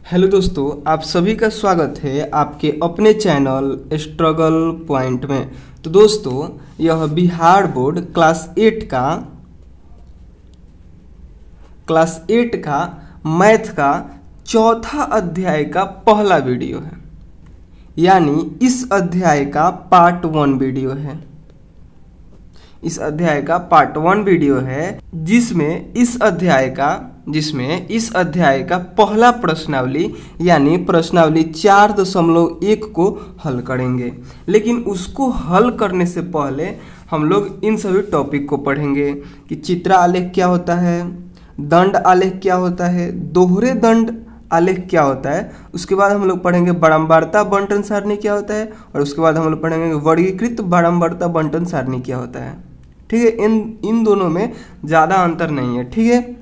Hello दोस्तों, आप सभी का स्वागत है आपके अपने चैनल स्ट्रगल पॉइंट में। तो दोस्तों, यह बिहार बोर्ड क्लास 8 का मैथ का चौथा अध्याय का पहला वीडियो है, यानी इस अध्याय का पार्ट 1 वीडियो है। इस अध्याय का पार्ट 1 वीडियो है जिसमें इस अध्याय का पहला प्रश्नावली यानी प्रश्नावली 4.1 को हल करेंगे। लेकिन उसको हल करने से पहले हम लोग इन सभी टॉपिक को पढ़ेंगे कि चित्र आलेख क्या होता है, दंड आलेख क्या होता है, दोहरे दंड आलेख क्या होता है। उसके बाद हम लोग पढ़ेंगे बारंबारता बंटन सारणी क्या होता है, और उसके बाद हम लोग पढ़ेंगे वर्गीकृत बारंबारता बंटन सारणी क्या होता है। ठीक है, इन दोनों में ज़्यादा अंतर नहीं है। ठीक है,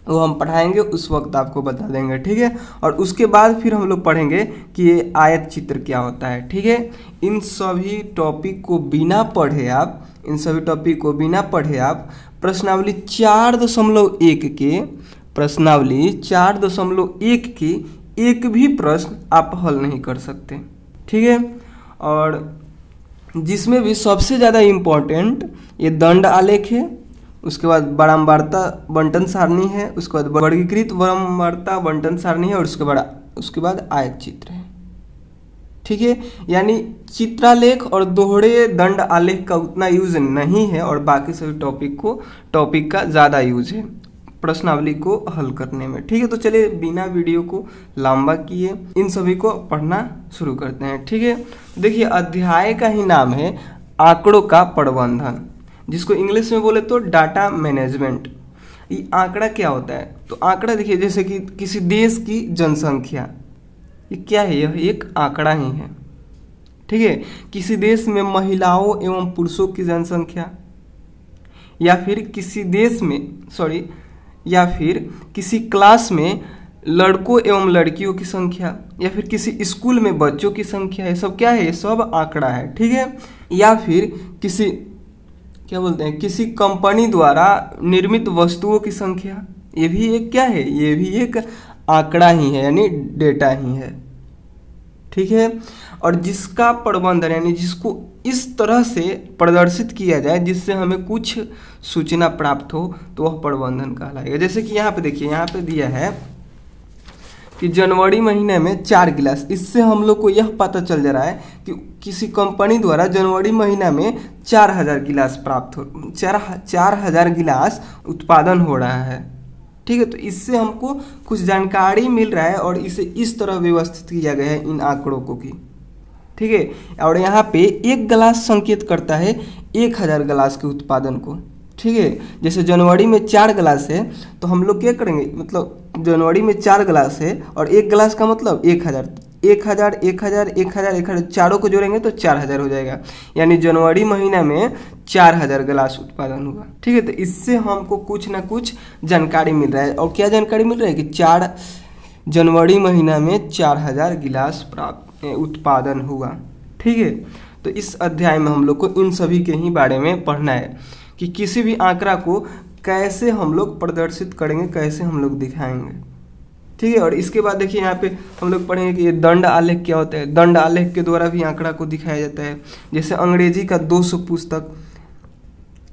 वो हम पढ़ाएंगे, उस वक्त आपको बता देंगे। ठीक है, और उसके बाद फिर हम लोग पढ़ेंगे कि ये आयत चित्र क्या होता है। ठीक है, इन सभी टॉपिक को बिना पढ़े आप प्रश्नावली 4.1 के एक भी प्रश्न आप हल नहीं कर सकते। ठीक है, और जिसमें भी सबसे ज़्यादा इम्पोर्टेंट ये दंड आलेख है, उसके बाद बारंबारता बंटन सारणी है, उसके बाद वर्गीकृत बारंबारता बंटन सारणी है, और उसके बाद आयत चित्र है। ठीक है, यानी चित्रालेख और दोहरे दंड आलेख का उतना यूज नहीं है, और बाकी सभी टॉपिक का ज़्यादा यूज है प्रश्नावली को हल करने में। ठीक है, तो चलिए बिना वीडियो को लंबा किए इन सभी को पढ़ना शुरू करते हैं। ठीक है, देखिए अध्याय का ही नाम है आंकड़ों का प्रबंधन, जिसको इंग्लिश में बोले तो डाटा मैनेजमेंट। ये आंकड़ा क्या होता है? तो आंकड़ा देखिए, जैसे कि किसी देश की जनसंख्या, ये क्या है? यह एक आंकड़ा ही है। ठीक है, किसी देश में महिलाओं एवं पुरुषों की जनसंख्या, या फिर किसी क्लास में लड़कों एवं लड़कियों की संख्या, या फिर किसी स्कूल में बच्चों की संख्या, ये सब क्या है? ये सब आंकड़ा है। ठीक है, या फिर किसी कंपनी द्वारा निर्मित वस्तुओं की संख्या, ये भी एक क्या है? ये भी एक आंकड़ा ही है, यानी डेटा ही है। ठीक है, और जिसका प्रबंधन यानी जिसको इस तरह से प्रदर्शित किया जाए जिससे हमें कुछ सूचना प्राप्त हो, तो वह प्रबंधन कहलाएगा। जैसे कि यहाँ पे देखिए, यहाँ पे दिया है कि जनवरी महीने में 4 गिलास। इससे हम लोग को यह पता चल जा रहा है कि किसी कंपनी द्वारा जनवरी महीना में 4000 गिलास 4000 गिलास उत्पादन हो रहा है। ठीक है, तो इससे हमको कुछ जानकारी मिल रहा है, और इसे इस तरह व्यवस्थित किया गया है इन आंकड़ों को की। ठीक है, और यहाँ पे 1 गिलास संकेत करता है 1000 गिलास के उत्पादन को। ठीक है, जैसे जनवरी में 4 गिलास है, तो हम लोग क्या करेंगे, मतलब जनवरी में 4 गिलास है और 1 गिलास का मतलब 1000, 1000 चारों को जोड़ेंगे तो 4000 हो जाएगा, यानी जनवरी महीना में 4000 गिलास उत्पादन हुआ। ठीक है, तो इससे हमको कुछ ना कुछ जानकारी मिल रहा है। और क्या जानकारी मिल रहा है कि जनवरी महीना में 4000 गिलास उत्पादन हुआ। ठीक है, तो इस अध्याय में हम लोग को इन सभी के ही बारे में पढ़ना है कि किसी भी आंकड़ा को कैसे हम लोग प्रदर्शित करेंगे, कैसे हम लोग दिखाएंगे। ठीक है, और इसके बाद देखिए यहाँ पे हम लोग पढ़ेंगे कि ये दंड आलेख क्या होता है। दंड आलेख के द्वारा भी आंकड़ा को दिखाया जाता है। जैसे अंग्रेजी का 200 पुस्तक,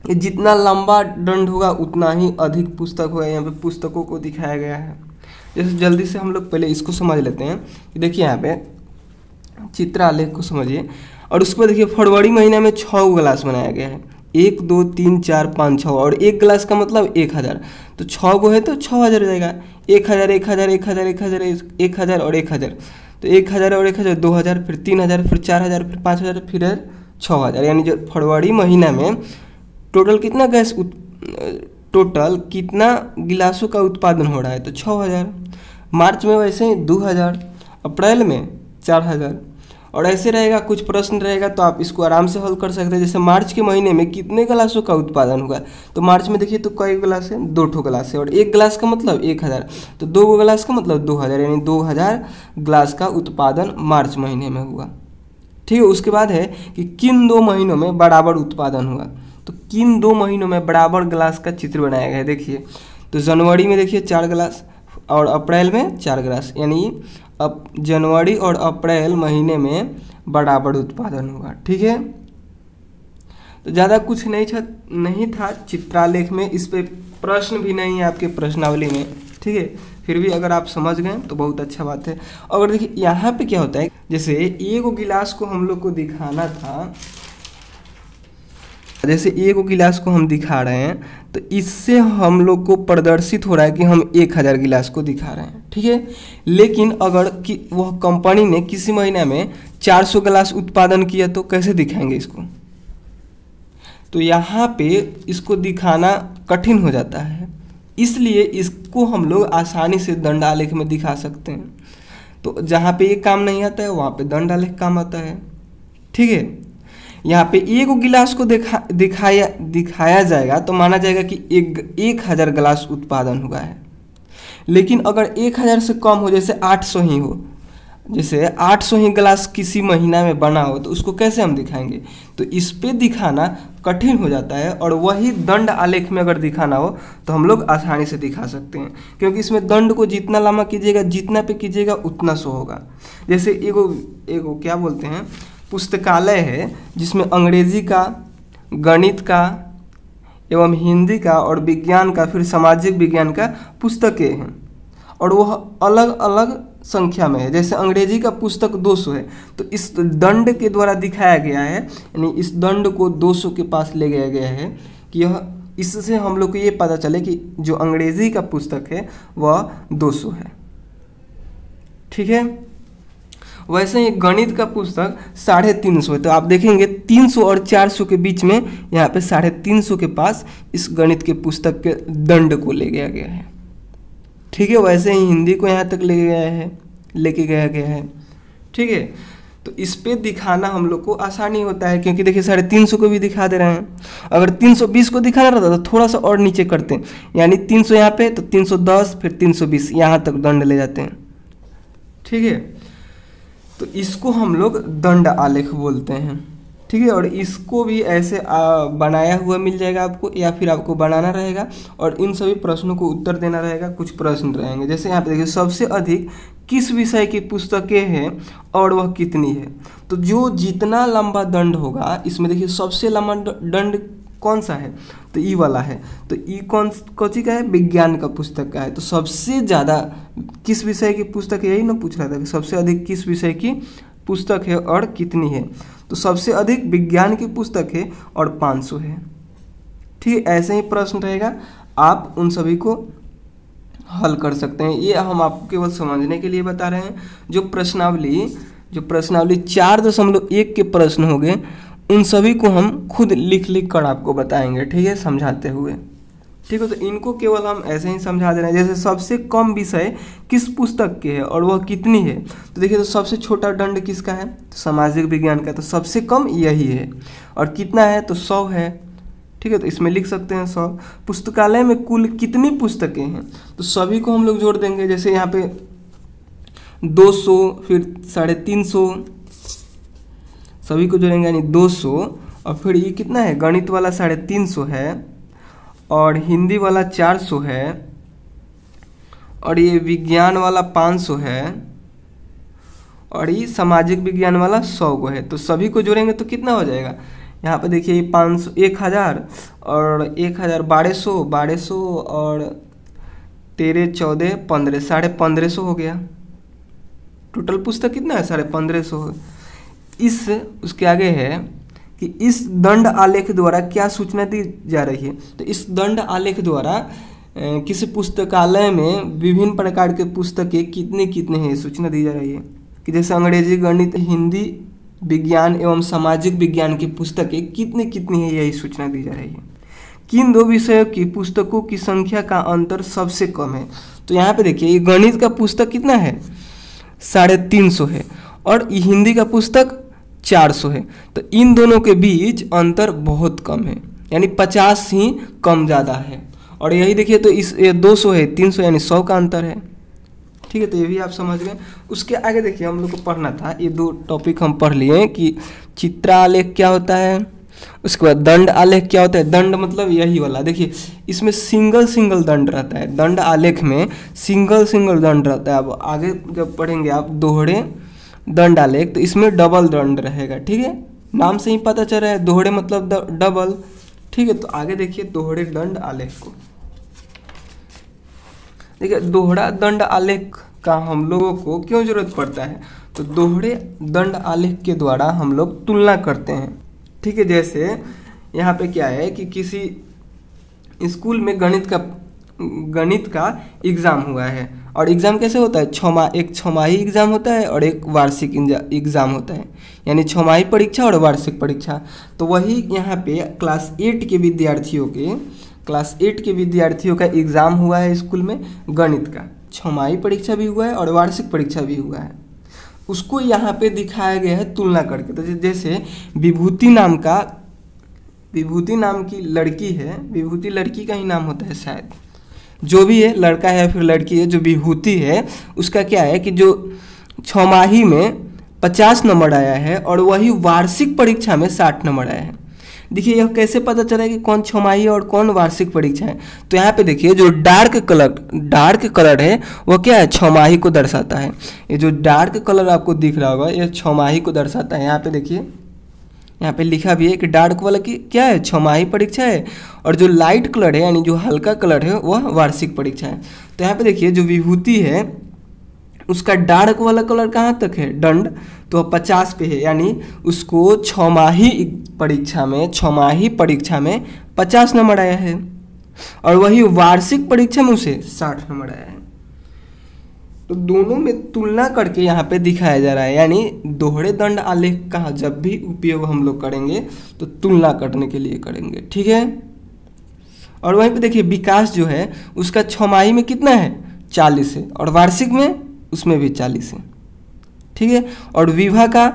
ये जितना लंबा दंड होगा उतना ही अधिक पुस्तक होगा। यहाँ पे पुस्तकों को दिखाया गया है। जैसे जल्दी से हम लोग पहले इसको समझ लेते हैं कि देखिए यहाँ पे चित्र आलेख को समझिए, और उसके बाद देखिए फरवरी महीने में 6 गिलास बनाया गया है। 1 2 3 4 5 6, और 1 गिलास का मतलब 1000, तो 6 गो है तो 6000 हो जाएगा। 1000 1000 1000 1000 1000 और 1000, तो 1000 और 1000 2000, फिर 3000, फिर 4000, फिर 5000, फिर 6000, यानी जो फरवरी महीना में टोटल कितना गिलासों का उत्पादन हो रहा है, तो 6000। मार्च में वैसे ही 2000, अप्रैल में 4000, और ऐसे रहेगा। कुछ प्रश्न रहेगा तो आप इसको आराम से हल कर सकते हैं। जैसे मार्च के महीने में कितने गिलासों का उत्पादन हुआ, तो मार्च में देखिए तो कई गिलास है, 2 गिलास है, और 1 गिलास का मतलब 1000, तो 2 गिलास का मतलब 2000, यानी 2000 गिलास का उत्पादन मार्च महीने में हुआ। ठीक है, उसके बाद है कि किन 2 महीनों में बराबर उत्पादन हुआ, तो किन 2 महीनों में बराबर गिलास का चित्र बनाया गया है। देखिए, तो जनवरी में देखिए 4 गिलास, और अप्रैल में 4 गिलास, यानी अब जनवरी और अप्रैल महीने में बराबर उत्पादन होगा। ठीक है, तो ज़्यादा कुछ नहीं था चित्रालेख में, इस पे प्रश्न भी नहीं है आपके प्रश्नावली में। ठीक है, फिर भी अगर आप समझ गए तो बहुत अच्छा बात है। और देखिए यहाँ पे क्या होता है, जैसे एक गिलास को हम लोग को दिखाना था, जैसे एक गिलास को हम दिखा रहे हैं, तो इससे हम लोग को प्रदर्शित हो रहा है कि हम 1000 गिलास को दिखा रहे हैं। ठीक है, लेकिन अगर कि वह कंपनी ने किसी महीने में 400 गिलास उत्पादन किया तो कैसे दिखाएंगे इसको? तो यहाँ पे इसको दिखाना कठिन हो जाता है, इसलिए इसको हम लोग आसानी से दंड आलेख में दिखा सकते हैं। तो जहाँ पे ये काम नहीं आता है वहाँ पे दंड आलेख काम आता है। ठीक है, यहाँ पे एक गिलास को दिखाया जाएगा तो माना जाएगा कि 1000 गिलास उत्पादन हुआ है। लेकिन अगर 1000 से कम हो, जैसे 800 ही हो, जैसे 800 ही गिलास किसी महीना में बना हो, तो उसको कैसे हम दिखाएंगे? तो इस पे दिखाना कठिन हो जाता है, और वही दंड आलेख में अगर दिखाना हो तो हम लोग आसानी से दिखा सकते हैं, क्योंकि इसमें दंड को जितना लंबा कीजिएगा, जितना पे कीजिएगा उतना सो होगा। जैसे एगो क्या बोलते हैं, पुस्तकालय है जिसमें अंग्रेजी का, गणित का एवं हिंदी का और विज्ञान का, फिर सामाजिक विज्ञान का पुस्तकें हैं, और वह अलग अलग संख्या में है। जैसे अंग्रेजी का पुस्तक 200 है, तो इस दंड के द्वारा दिखाया गया है, यानी इस दंड को 200 के पास ले गया गया है कि यह, इससे हम लोग को ये पता चले कि जो अंग्रेजी का पुस्तक है वह 200 है। ठीक है, वैसे ही गणित का पुस्तक 350 है, तो आप देखेंगे 300 और 400 के बीच में यहाँ पे 350 के पास इस गणित के पुस्तक के दंड को ले गया गया है। ठीक है, वैसे ही हिंदी को यहाँ तक लेके गया गया है। ठीक है, तो इस पे दिखाना हम लोग को आसानी होता है, क्योंकि देखिए 350 को भी दिखा दे रहे हैं। अगर 320 को दिखाना रहता तो थोड़ा सा और नीचे करते हैं, यानी 300 यहाँ पे, तो 310 फिर 320 यहाँ तक दंड ले जाते हैं। ठीक है, तो इसको हम लोग दंड आलेख बोलते हैं। ठीक है, और इसको भी ऐसे बनाया हुआ मिल जाएगा आपको, या फिर आपको बनाना रहेगा और इन सभी प्रश्नों को उत्तर देना रहेगा। कुछ प्रश्न रहेंगे, जैसे यहाँ पे देखिए सबसे अधिक किस विषय की पुस्तकें हैं और वह कितनी है। तो जो जितना लंबा दंड होगा, इसमें देखिए सबसे लंबा दंड कौन सा है, तो ई वाला है। तो ई कौन सी का है? विज्ञान का पुस्तक का है। तो सबसे ज़्यादा किस विषय की पुस्तक है, यही ना पूछ रहा था कि सबसे अधिक किस विषय की पुस्तक है और कितनी है। तो सबसे अधिक विज्ञान की पुस्तक है और 500 है। ठीक है, ऐसे ही प्रश्न रहेगा, आप उन सभी को हल कर सकते हैं। ये हम आपको केवल समझने के लिए बता रहे हैं। जो प्रश्नावली 4.1 के प्रश्न हो गए, उन सभी को हम खुद लिख कर आपको बताएंगे। ठीक है, समझाते हुए। ठीक है, तो इनको केवल हम ऐसे ही समझा दे रहे हैं। जैसे सबसे कम विषय किस पुस्तक के है और वह कितनी है, तो देखिए तो सबसे छोटा दंड किसका है, तो सामाजिक विज्ञान का। तो सबसे कम यही है, और कितना है, तो 100 है। ठीक है, तो इसमें लिख सकते हैं 100। पुस्तकालय में कुल कितनी पुस्तकें हैं, तो सभी को हम लोग जोड़ देंगे। जैसे यहाँ पे 200 फिर 350, सभी को जोड़ेंगे यानी 200, और फिर ये कितना है, गणित वाला 350 है, और हिंदी वाला 400 है, और ये विज्ञान वाला 500 है, और ये सामाजिक विज्ञान वाला 100 को है। तो सभी को जोड़ेंगे तो कितना हो जाएगा, यहाँ पे देखिए 500, 1000 और 1000 1200 और 13 14 15 1550 हो गया। टोटल पुस्तक कितना है, 1550। उसके आगे है कि इस दंड आलेख द्वारा क्या सूचना दी जा रही है। तो इस दंड आलेख द्वारा किसी पुस्तकालय में विभिन्न प्रकार के पुस्तकें कितने हैं सूचना दी जा रही है। कि जैसे अंग्रेजी, गणित, हिंदी, विज्ञान एवं सामाजिक विज्ञान की पुस्तकें कितनी है, यही सूचना दी जा रही है। किन 2 विषयों की पुस्तकों की संख्या का अंतर सबसे कम है। तो यहाँ पे देखिए ये गणित का पुस्तक कितना है, 350 है, और हिंदी का पुस्तक 400 है। तो इन दोनों के बीच अंतर बहुत कम है, यानी 50 ही कम ज़्यादा है। और यही देखिए तो ये 200 है, 300 यानी 100 का अंतर है। ठीक है, तो ये भी आप समझ गए। उसके आगे देखिए हम लोग को पढ़ना था, ये 2 टॉपिक हम पढ़ लिए कि चित्रालेख क्या होता है उसके बाद दंड आलेख क्या होता है, दंड मतलब यही वाला, देखिए इसमें सिंगल सिंगल दंड रहता है, दंड आलेख में सिंगल सिंगल दंड रहता है। अब आगे जब पढ़ेंगे आप दोहरे दंड आलेख तो इसमें डबल दंड रहेगा, ठीक है, नाम से ही पता चल रहा है दोहरे मतलब डबल, ठीक है। तो आगे देखिए दोहरे दंड आलेख को, देखिए दोहरा दंड आलेख का हम लोगों को क्यों जरूरत पड़ता है, तो दोहरे दंड आलेख के द्वारा हम लोग तुलना करते हैं, ठीक है। जैसे यहाँ पे क्या है कि किसी स्कूल में गणित का एग्ज़ाम हुआ है, और एग्ज़ाम कैसे होता है, एक छमाही एग्ज़ाम होता है और एक वार्षिक एग्ज़ाम होता है, यानी छमाही परीक्षा और वार्षिक परीक्षा। तो वही यहाँ पे क्लास 8 के विद्यार्थियों का एग्ज़ाम हुआ है स्कूल में गणित का, छमाही परीक्षा भी हुआ है और वार्षिक परीक्षा भी हुआ है, उसको यहाँ पे दिखाया गया है तुलना करके। तो जैसे विभूति नाम की लड़की है, विभूति लड़की का ही नाम होता है शायद, जो भी है लड़का है या फिर लड़की है, जो विभूति है उसका क्या है कि जो छमाही में 50 नंबर आया है और वही वार्षिक परीक्षा में 60 नंबर आया है। देखिए यह कैसे पता चला कि कौन छमाही और कौन वार्षिक परीक्षा है, तो यहाँ पे देखिए जो डार्क कलर है वह क्या है, छमाही को दर्शाता है। ये जो डार्क कलर आपको दिख रहा होगा यह छमाही को दर्शाता है। यहाँ पे देखिए, यहाँ पे लिखा भी है कि डार्क वाला की क्या है, छमाही परीक्षा है, और जो लाइट कलर है यानी जो हल्का कलर है वह वार्षिक परीक्षा है। तो यहाँ पे देखिए जो विभूति है उसका डार्क वाला कलर कहाँ तक है, दंड, तो 50 पे है, यानी उसको छमाही परीक्षा में 50 नंबर आया है, और वही वार्षिक परीक्षा में उसे 60 नंबर आया है। तो दोनों में तुलना करके यहाँ पे दिखाया जा रहा है, यानी दोहरे दंड आलेख का जब भी उपयोग हम लोग करेंगे तो तुलना करने के लिए करेंगे, ठीक है। और वहीं पे देखिए विकास जो है उसका छमाही में कितना है, 40 है, और वार्षिक में उसमें भी 40 है, ठीक है। और विभा का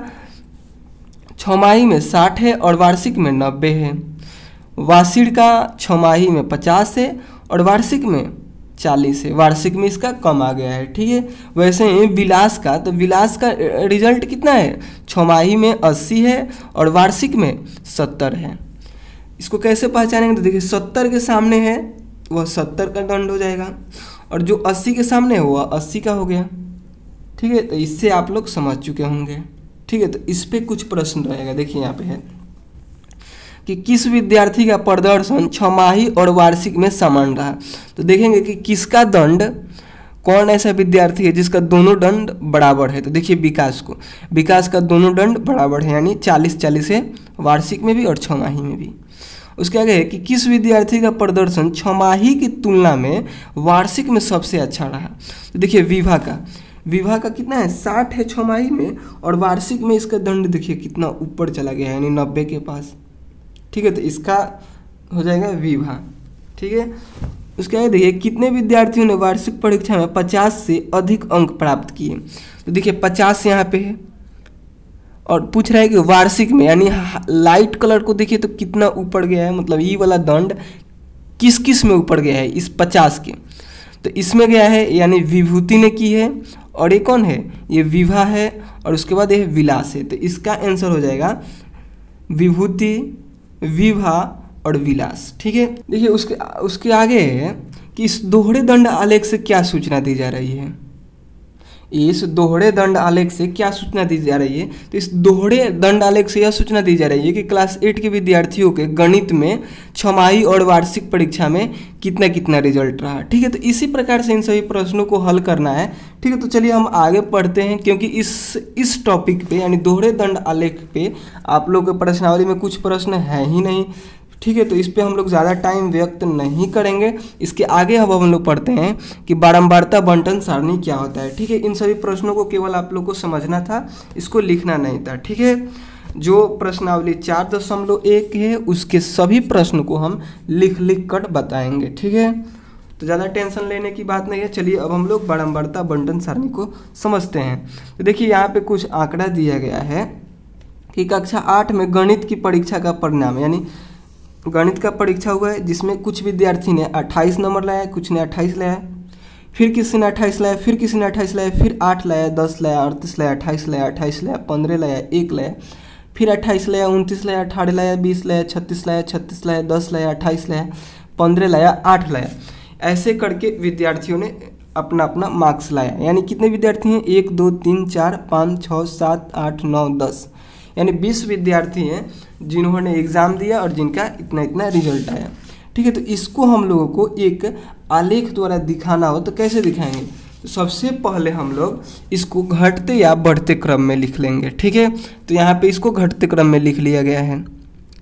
छमाही में 60 है और वार्षिक में 90 है। वासिड़ का छमाही में 50 है और वार्षिक में 40 है, वार्षिक में इसका कम आ गया है, ठीक है। वैसे ही विलास का रिजल्ट कितना है, छमाही में 80 है और वार्षिक में 70 है। इसको कैसे पहचानेंगे, तो देखिए 70 के सामने है वह 70 का दंड हो जाएगा, और जो 80 के सामने है वह 80 का हो गया, ठीक है। तो इससे आप लोग समझ चुके होंगे, ठीक है। तो इस पे कुछ प्रश्न रहेगा, देखिए यहाँ पे है कि किस विद्यार्थी का प्रदर्शन छमाही और वार्षिक में समान रहा। तो देखेंगे कि किसका दंड, कौन ऐसा विद्यार्थी है जिसका दोनों दंड बराबर है। तो देखिए विकास का दोनों दंड बराबर है, यानी 40-40 है, वार्षिक में भी और छमाही में भी। उसके आगे है कि किस विद्यार्थी का प्रदर्शन छमाही की तुलना में वार्षिक में सबसे अच्छा रहा। तो देखिए विभा का कितना है, 60 है छमाही में, और वार्षिक में इसका दंड देखिए कितना ऊपर चला गया है, यानी 90 के पास, ठीक है। तो इसका हो जाएगा विभा, ठीक है। उसके आगे देखिए कितने विद्यार्थियों ने वार्षिक परीक्षा में 50 से अधिक अंक प्राप्त किए। तो देखिए 50 यहाँ पे है, और पूछ रहा है कि वार्षिक में, यानी लाइट कलर को देखिए तो कितना ऊपर गया है, मतलब ये वाला दंड किस में ऊपर गया है, इस 50 के। तो इसमें गया है, यानी विभूति ने की है, और ये कौन है, ये विभा है, और उसके बाद ये विलास है। तो इसका आंसर हो जाएगा विभूति, विभा और विलास, ठीक है। देखिए उसके आगे है कि इस दोहरे दंड आलेख से क्या सूचना दी जा रही है, इस दोहरे दंड आलेख से क्या सूचना दी जा रही है। तो इस दोहरे दंड आलेख से यह सूचना दी जा रही है कि क्लास 8 के विद्यार्थियों के गणित में छमाही और वार्षिक परीक्षा में कितना कितना रिजल्ट रहा, ठीक है। तो इसी प्रकार से इन सभी प्रश्नों को हल करना है, ठीक है। तो चलिए हम आगे पढ़ते हैं, क्योंकि इस टॉपिक पे यानी दोहरे दंड आलेख पे आप लोग के प्रश्नावली में कुछ प्रश्न है ही नहीं, ठीक है। तो इस पे हम लोग ज़्यादा टाइम व्यक्त नहीं करेंगे। इसके आगे अब हम लोग पढ़ते हैं कि बारंबारता बंटन सारणी क्या होता है, ठीक है। इन सभी प्रश्नों को केवल आप लोग को समझना था, इसको लिखना नहीं था, ठीक है। जो प्रश्नावली 4.1 है उसके सभी प्रश्न को हम लिख कर बताएंगे, ठीक है। तो ज़्यादा टेंशन लेने की बात नहीं है। चलिए अब हम लोग बारंबारता बंटन सारणी को समझते हैं। तो देखिए यहाँ पे कुछ आंकड़ा दिया गया है कि कक्षा 8 में गणित की परीक्षा का परिणाम, यानी गणित का परीक्षा हुआ है जिसमें कुछ विद्यार्थी ने 28 नंबर लाया, कुछ ने 28 लाया, फिर किसी ने 28 लाया, फिर किसी ने 28 लाया, फिर 8 लाया, 10 लाया, 38 लाया, 28 लाया, 28 लाया, 15 लाया, 1 लाया, फिर 28 लाया, 29 लाया, 18 लाया, 20 लाया, 36 लाया, 36 लाया, 10 लाया, 28 लाया, 15 लाया, 8 लाया। ऐसे करके विद्यार्थियों ने अपना अपना मार्क्स लाया। यानी कितने विद्यार्थी हैं? 1 2 3 4 5 6 7 8 9 10, यानी 20 विद्यार्थी हैं जिन्होंने एग्ज़ाम दिया और जिनका इतना इतना रिजल्ट आया। ठीक है, तो इसको हम लोगों को एक आलेख द्वारा दिखाना हो तो कैसे दिखाएंगे? तो सबसे पहले हम लोग इसको घटते या बढ़ते क्रम में लिख लेंगे। ठीक है, तो यहाँ पे इसको घटते क्रम में लिख लिया गया है।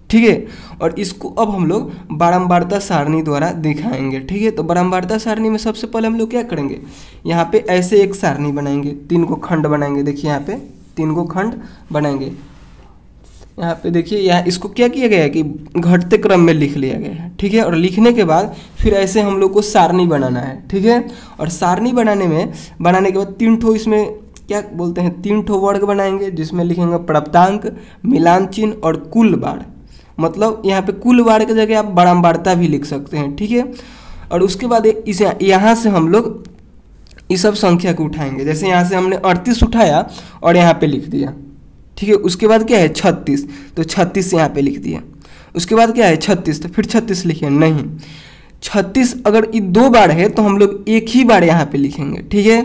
ठीक है, और इसको अब हम लोग बारंबारता सारणी द्वारा दिखाएंगे। ठीक है, तो बारंबारता सारणी में सबसे पहले हम लोग क्या करेंगे? यहाँ पे ऐसे एक सारणी बनाएंगे, 3 को खंड बनाएंगे। देखिए यहाँ पे 3 को खंड बनाएंगे। यहाँ पे देखिए, यहाँ इसको क्या किया गया है कि घटते क्रम में लिख लिया गया है। ठीक है, और लिखने के बाद फिर ऐसे हम लोग को सारणी बनाना है। ठीक है, और सारणी बनाने के बाद 3 ठो इसमें क्या बोलते हैं, 3 ठो वर्ग बनाएंगे जिसमें लिखेंगे प्राप्तांक, मिलान चिन्ह और कुल बार। मतलब यहाँ पे कुल बार की जगह आप बारंबारता भी लिख सकते हैं। ठीक है, और उसके बाद इसे यहाँ से हम लोग इस सब संख्या को उठाएंगे। जैसे यहाँ से हमने 38 उठाया और यहाँ पे लिख दिया। ठीक है, उसके बाद क्या है 36, तो 36 यहाँ पे लिख दिया। उसके बाद क्या है 36, तो फिर 36 लिखे नहीं। 36 अगर ये 2 बार है तो हम लोग एक ही बार यहाँ पे लिखेंगे। ठीक है,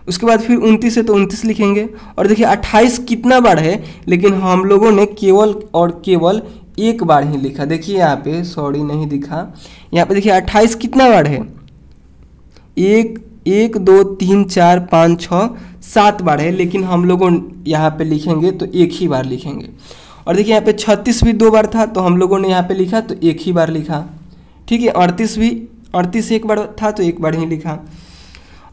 उसके बाद फिर 29 है तो 29 लिखेंगे। और देखिए 28 कितना बार है, लेकिन हम लोगों ने केवल और केवल एक बार ही लिखा। देखिए यहाँ पे, सॉरी नहीं दिखा, यहाँ पे देखिए 28 कितना बार है, 1 2 3 4 5 6 7 बार है, लेकिन हम लोगों यहाँ पे लिखेंगे तो एक ही बार लिखेंगे। और देखिए यहाँ पे 36 भी 2 बार था तो हम लोगों ने यहाँ पे लिखा तो एक ही बार लिखा। ठीक है, 38 एक बार था तो एक बार ही लिखा।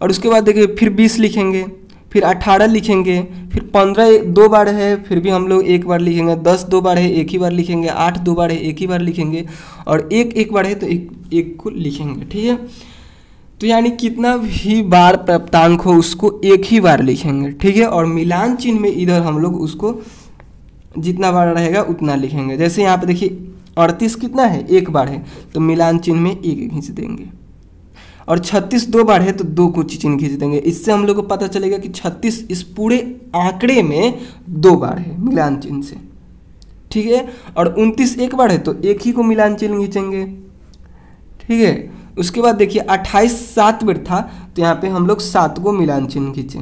और उसके बाद देखिए फिर 20 लिखेंगे, फिर 18 लिखेंगे, फिर 15 2 बार है फिर भी हम लोग एक बार लिखेंगे, 10 2 बार है एक ही बार लिखेंगे, 8 2 बार है एक ही बार लिखेंगे, और एक बार है तो एक को लिखेंगे। ठीक है, तो यानी कितना भी बार प्राप्तांक हो उसको एक ही बार लिखेंगे। ठीक है, और मिलान चिन्ह में इधर हम लोग उसको जितना बार रहेगा उतना लिखेंगे। जैसे यहाँ पे देखिए 38 कितना है, एक बार है तो मिलान चिन्ह में एक खींच देंगे, और 36 2 बार है तो 2 को चिन्ह खींच देंगे। इससे हम लोग को पता चलेगा कि 36 इस पूरे आंकड़े में 2 बार है मिलान चिन्ह से। ठीक है, और 29 एक बार है तो एक ही को मिलान चिन्ह खींचेंगे। ठीक है, उसके बाद देखिए 28 7 बार था तो यहाँ पे हम लोग 7 को मिलान चिन्ह खींचे।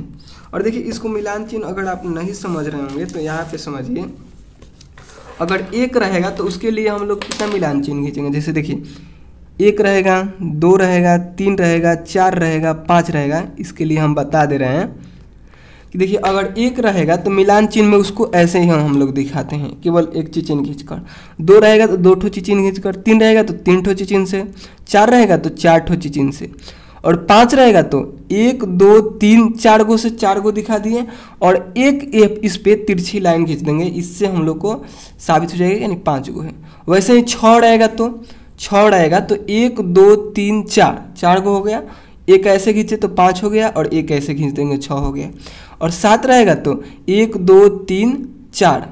और देखिए इसको मिलान चिन्ह अगर आप नहीं समझ रहे होंगे तो यहाँ पे समझिए, अगर 1 रहेगा तो उसके लिए हम लोग कितना मिलान चिन्ह खींचेंगे। जैसे देखिए 1 रहेगा, 2 रहेगा, 3 रहेगा, 4 रहेगा, 5 रहेगा। इसके लिए हम बता दे रहे हैं कि देखिए अगर 1 रहेगा तो मिलान चिन्ह में उसको ऐसे ही हम लोग दिखाते हैं, केवल एक चिन्ह खींचकर। 2 रहेगा तो 2 ठो चिन्ह खींचकर, 3 रहेगा तो 3 ठो चिन्ह से, 4 रहेगा तो 4 ठो चिन्ह से, और 5 रहेगा तो 1 2 3 4 गो से 4 गो दिखा दिए, और एक इस पे तिरछी लाइन खींच देंगे। इससे हम लोग को साबित हो जाएगा यानी 5 गो है। वैसे ही 6 रहेगा तो 1 2 3 4 गो हो गया, एक ऐसे खींचे तो 5 हो गया, और एक ऐसे खींच देंगे 6 हो गया। और 7 रहेगा तो 1 2 3 4,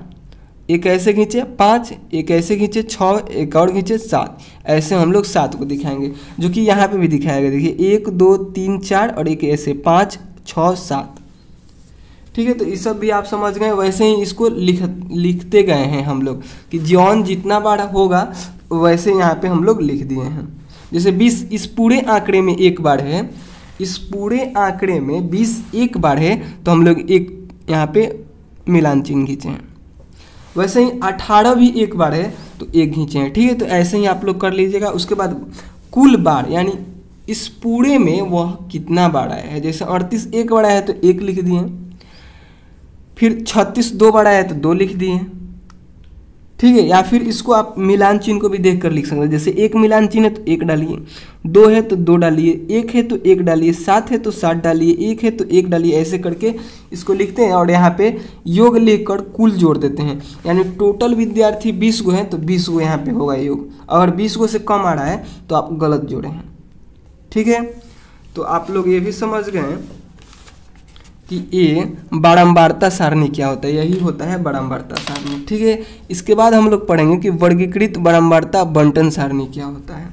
एक ऐसे खींचे 5, एक ऐसे खींचे 6, एक और खींचे 7। ऐसे हम लोग 7 को दिखाएंगे, जो कि यहाँ पे भी दिखाया गया। देखिए 1 2 3 4 और एक ऐसे 5 6 7। ठीक है, तो ये सब भी आप समझ गए। वैसे ही इसको लिखते गए हैं हम लोग कि जौन जितना बार होगा वैसे यहाँ पे हम लोग लिख दिए हैं। जैसे 20 इस पूरे आंकड़े में एक बार है, इस पूरे आंकड़े में 20 एक बार है तो हम लोग एक यहाँ पे मिलान चिन्ह खींचे हैं। वैसे ही 18 भी एक बार है तो एक खींचे हैं। ठीक है, तो ऐसे ही आप लोग कर लीजिएगा। उसके बाद कुल बार यानी इस पूरे में वह कितना बार आया है। जैसे 38 एक बार आया है तो 1 लिख दिए, फिर 36 2 बार आया है तो 2 लिख दिए। ठीक है, या फिर इसको आप मिलान चिन्ह को भी देख कर लिख सकते हैं। जैसे 1 मिलान चिन्ह है तो 1 डालिए, 2 है तो 2 डालिए, 1 है तो 1 डालिए, 7 है तो 7 डालिए, 1 है तो 1 डालिए। ऐसे करके इसको लिखते हैं और यहाँ पे योग लिखकर कुल जोड़ देते हैं। यानी टोटल विद्यार्थी 20 गो हैं तो 20 गो यहाँ पे होगा योग। अगर 20 गो से कम आ रहा है तो आप गलत जोड़े हैं। ठीक है, तो आप लोग ये भी समझ गए कि ये बारंबारता सारणी क्या होता है। यही होता है बारंबारता सारणी। ठीक है, इसके बाद हम लोग पढ़ेंगे कि वर्गीकृत बारंबारता बंटन सारणी क्या होता है।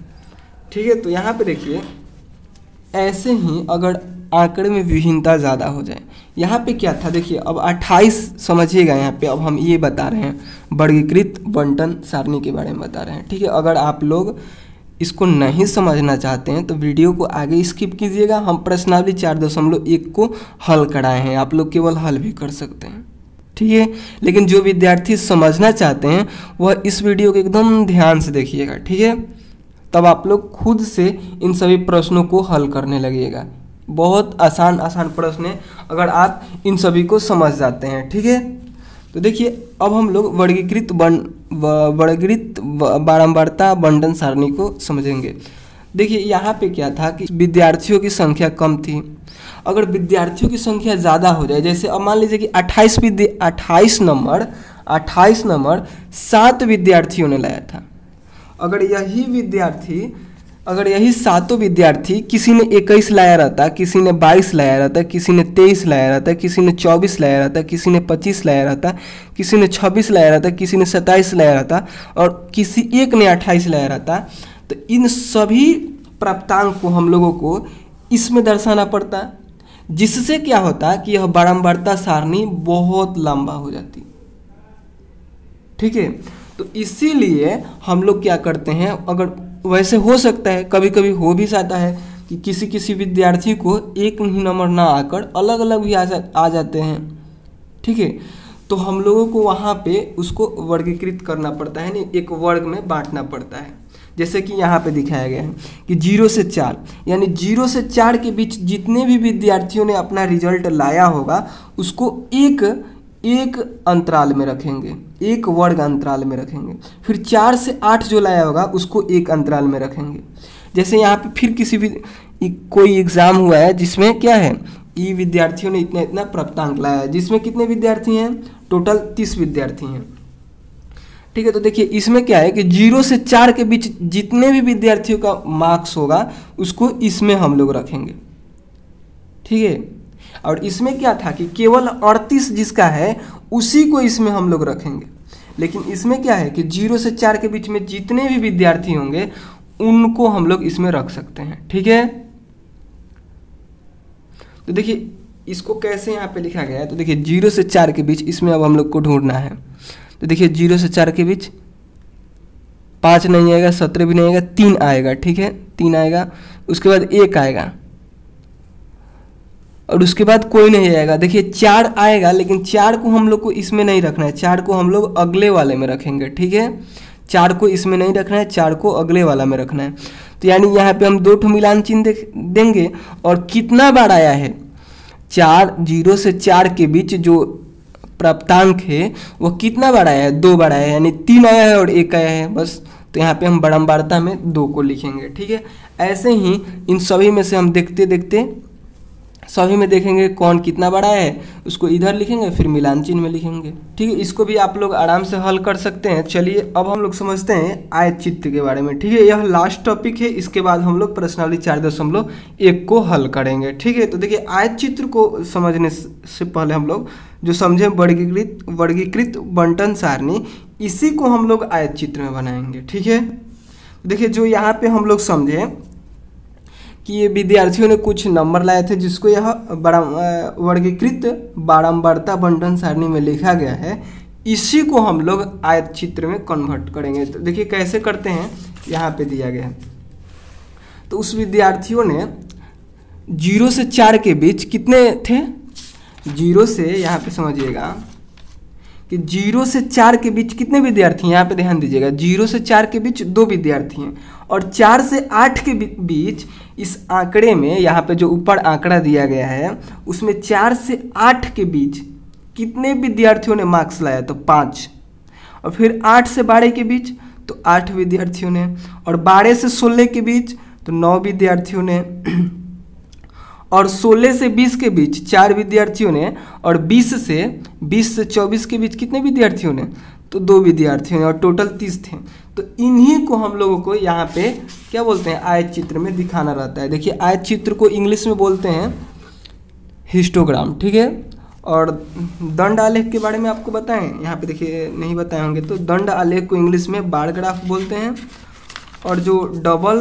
ठीक है, तो यहाँ पे देखिए ऐसे ही अगर आंकड़े में विभिन्नता ज़्यादा हो जाए। यहाँ पे क्या था देखिए, अब 28 समझिएगा। यहाँ पे अब हम ये बता रहे हैं वर्गीकृत बंटन सारणी के बारे में बता रहे हैं, ठीक है। अगर आप लोग इसको नहीं समझना चाहते हैं तो वीडियो को आगे स्किप कीजिएगा। हम प्रश्नावली 4.1 को हल कराए हैं, आप लोग केवल हल भी कर सकते हैं, ठीक है। लेकिन जो विद्यार्थी समझना चाहते हैं वह इस वीडियो को एकदम ध्यान से देखिएगा, ठीक है। तब आप लोग खुद से इन सभी प्रश्नों को हल करने लगिएगा। बहुत आसान आसान प्रश्न है अगर आप इन सभी को समझ जाते हैं, ठीक है। तो देखिए अब हम लोग वर्गीकृत बारंबारता बंटन सारणी को समझेंगे। देखिए यहाँ पे क्या था कि विद्यार्थियों की संख्या कम थी। अगर विद्यार्थियों की संख्या ज़्यादा हो जाए, जैसे अब मान लीजिए कि 28 नंबर 7 विद्यार्थियों ने लाया था। अगर यही सातों विद्यार्थी, किसी ने 21 लाया रहता, किसी ने 22 लाया रहता, किसी ने 23 लाया रहता, किसी ने 24 लाया रहता, किसी ने 25 लाया रहता, किसी ने 26 लाया रहता, किसी ने 27 लाया रहता और किसी एक ने 28 लाया रहता, तो इन सभी प्राप्तांक को हम लोगों को इसमें दर्शाना पड़ता, जिससे क्या होता कि यह बारंबारता सारणी बहुत लंबा हो जाती, ठीक है। तो इसीलिए हम लोग क्या करते हैं, अगर वैसे हो सकता है, कभी कभी हो भी जाता है कि किसी विद्यार्थी को एक ही नंबर ना आकर अलग अलग भी आ जाते हैं, ठीक है। तो हम लोगों को वहाँ पे उसको वर्गीकृत करना पड़ता है, नहीं एक वर्ग में बांटना पड़ता है। जैसे कि यहाँ पे दिखाया गया है कि 0 से 4, यानी 0 से 4 के बीच जितने भी विद्यार्थियों ने अपना रिजल्ट लाया होगा उसको एक अंतराल में रखेंगे, एक वर्ग अंतराल में रखेंगे। फिर 4 से 8 जो लाया होगा उसको एक अंतराल में रखेंगे। जैसे यहाँ पे फिर कोई एग्ज़ाम हुआ है जिसमें क्या है, विद्यार्थियों ने इतना इतना प्राप्तांक लाया है, जिसमें कितने विद्यार्थी हैं, टोटल 30 विद्यार्थी हैं, ठीक है। तो देखिए इसमें क्या है कि 0 से 4 के बीच जितने भी विद्यार्थियों का मार्क्स होगा उसको इसमें हम लोग रखेंगे, ठीक है। और इसमें क्या था कि केवल 38 जिसका है उसी को इसमें हम लोग रखेंगे। लेकिन इसमें क्या है कि 0 से 4 के बीच में जितने भी विद्यार्थी होंगे उनको हम लोग इसमें रख सकते हैं, ठीक है। तो देखिए इसको कैसे यहाँ पे लिखा गया है, तो देखिए 0 से 4 के बीच इसमें अब हम लोग को ढूंढना है। तो देखिए 0 से 4 के बीच 5 नहीं आएगा, 17 भी नहीं आएगा, 3 आएगा, ठीक है, 3 आएगा। उसके बाद 1 आएगा और उसके बाद कोई नहीं आएगा। देखिए 4 आएगा, लेकिन 4 को हम लोग को इसमें नहीं रखना है, 4 को हम लोग अगले वाले में रखेंगे, ठीक है। 4 को इसमें नहीं रखना है, 4 को अगले वाला में रखना है। तो यानी यहाँ पे हम 2 मिलान चिन्ह देंगे और कितना बार आया है, 0 से 4 के बीच जो प्राप्तांक है वह कितना बार आया है, 2 बार आया है, यानी 3 आया है और 1 आया है बस। तो यहाँ पे हम बारंबारता में 2 को लिखेंगे, ठीक है। ऐसे ही इन सभी में से हम देखते देखते सभी में देखेंगे कौन कितना बड़ा है, उसको इधर लिखेंगे, फिर मिलान चिन्ह में लिखेंगे, ठीक है। इसको भी आप लोग आराम से हल कर सकते हैं। चलिए अब हम लोग समझते हैं आयत चित्र के बारे में, ठीक है। यह लास्ट टॉपिक है, इसके बाद हम लोग प्रश्नावली 4.1 को हल करेंगे, ठीक है। तो देखिए आयत चित्र को समझने से पहले हम लोग जो समझे वर्गीकृत बंटन सारणी, इसी को हम लोग आयत चित्र में बनाएंगे, ठीक है। देखिए जो यहाँ पे हम लोग समझे कि ये विद्यार्थियों ने कुछ नंबर लाए थे जिसको यह वर्गीकृत बारंबारता बंटन सारणी में लिखा गया है, इसी को हम लोग आयत चित्र में कन्वर्ट करेंगे। तो देखिए कैसे करते हैं, यहाँ पे दिया गया है। तो उस विद्यार्थियों ने 0 से 4 के बीच कितने थे, 0 से यहाँ पे समझिएगा कि 0 से 4 के बीच कितने विद्यार्थी हैं, यहाँ पे ध्यान दीजिएगा। 0 से 4 के बीच 2 विद्यार्थी हैं और 4 से 8 के बीच इस आंकड़े में, यहाँ पे जो ऊपर आंकड़ा दिया गया है उसमें 4 से 8 के बीच कितने विद्यार्थियों ने मार्क्स लाया, तो 5। और फिर 8 से 12 के बीच तो 8 विद्यार्थियों ने, और 12 से 16 के बीच तो 9 विद्यार्थियों ने, और 16 से 20 के बीच 4 विद्यार्थियों ने, और 20 से 24 के बीच कितने विद्यार्थियों ने, तो 2 विद्यार्थियों ने, और टोटल 30 थे। तो इन्हीं को हम लोगों को यहाँ पे क्या बोलते हैं, आयत चित्र में दिखाना रहता है। देखिए आयत चित्र को इंग्लिश में बोलते हैं हिस्टोग्राम, ठीक है। और दंड आलेख के बारे में आपको बताएं, यहाँ पे देखिए नहीं बताए होंगे, तो दंड आलेख को इंग्लिश में बार ग्राफ बोलते हैं, और जो डबल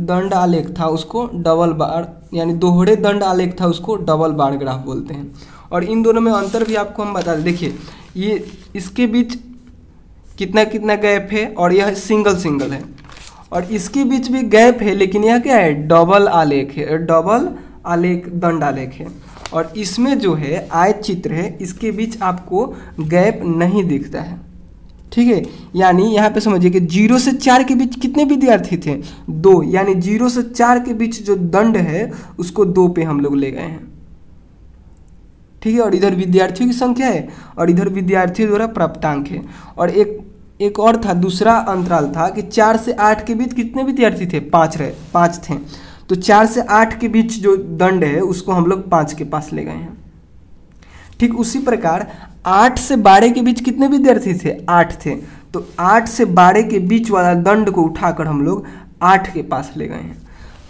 दंड आलेख था उसको डबल बार यानी दोहरे दंड आलेख था उसको डबल बार ग्राफ बोलते हैं। और इन दोनों में अंतर भी आपको हम बता दें। देखिए ये इसके बीच कितना कितना गैप है और यह सिंगल सिंगल है, और इसके बीच भी गैप है, लेकिन यह क्या है, डबल आलेख है, डबल आलेख दंड आलेख है। और इसमें जो है आयत चित्र है, इसके बीच आपको गैप नहीं दिखता है, ठीक है। यानी यहाँ पे समझिए कि 0 से 4 के बीच कितने विद्यार्थी थे, 2, यानी 0 से 4 के बीच जो दंड है उसको 2 पे हम लोग ले गए हैं, ठीक है। और इधर विद्यार्थियों की संख्या है और इधर विद्यार्थियों द्वारा प्राप्तांक है। और एक और था, दूसरा अंतराल था कि 4 से 8 के बीच कितने विद्यार्थी थे, 5 थे। तो 4 से 8 के बीच जो दंड है उसको हम लोग 5 के पास ले गए हैं। ठीक उसी प्रकार 8 से 12 के बीच कितने विद्यार्थी थे, 8 थे। तो 8 से 12 के बीच वाला दंड को उठाकर हम लोग 8 के पास ले गए हैं।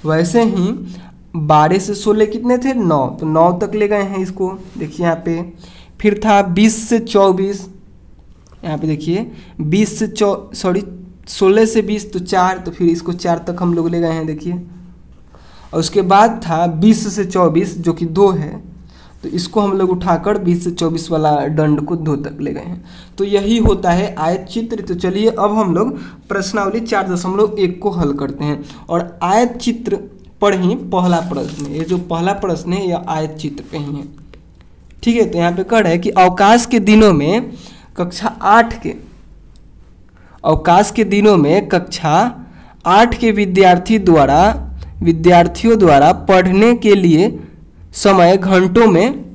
वैसे ही 12 से 16 कितने थे, 9, तो 9 तक ले गए हैं इसको। देखिए यहाँ पे फिर था 20 से 24, यहाँ पे देखिए 16 से 20 तो 4, तो फिर इसको 4 तक हम लोग ले गए हैं, देखिए। और उसके बाद था 20 से 24 जो कि 2 है, तो इसको हम लोग उठाकर 20 से 24 वाला दंड को 2 तक ले गए हैं। तो यही होता है आयत चित्र। तो चलिए अब हम लोग प्रश्नावली 4.1 को हल करते हैं। और आयत चित्र पर ही पहला प्रश्न है, ये जो पहला प्रश्न है यह आयत चित्र पे ही है, ठीक है। तो यहाँ पे कह रहा है कि अवकाश के दिनों में कक्षा 8 के कक्षा 8 के विद्यार्थियों द्वारा पढ़ने के लिए समय घंटों में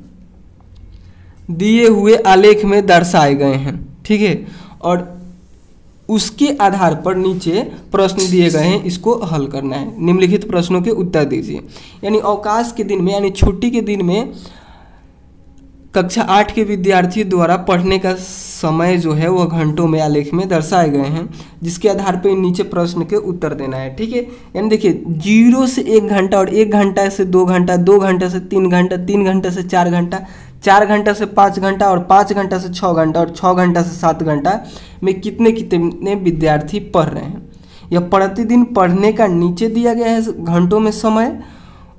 दिए हुए आलेख में दर्शाए गए हैं, ठीक है। और उसके आधार पर नीचे प्रश्न दिए गए हैं, इसको हल करना है। निम्नलिखित प्रश्नों के उत्तर दीजिए। यानी अवकाश के दिन में, यानी छुट्टी के दिन में कक्षा 8 के विद्यार्थी द्वारा पढ़ने का समय जो है वह घंटों में आलेख में दर्शाए गए हैं, जिसके आधार पर नीचे प्रश्न के उत्तर देना है, ठीक है। यानी देखिए 0 से 1 घंटा और 1 घंटा से 2 घंटा, 2 घंटा से 3 घंटा, 3 घंटा से 4 घंटा, 4 घंटा से 5 घंटा और 5 घंटा से 6 घंटा और 6 घंटा से 7 घंटा में कितने कितने विद्यार्थी पढ़ रहे हैं। यह प्रतिदिन पढ़ने का नीचे दिया गया है घंटों में समय,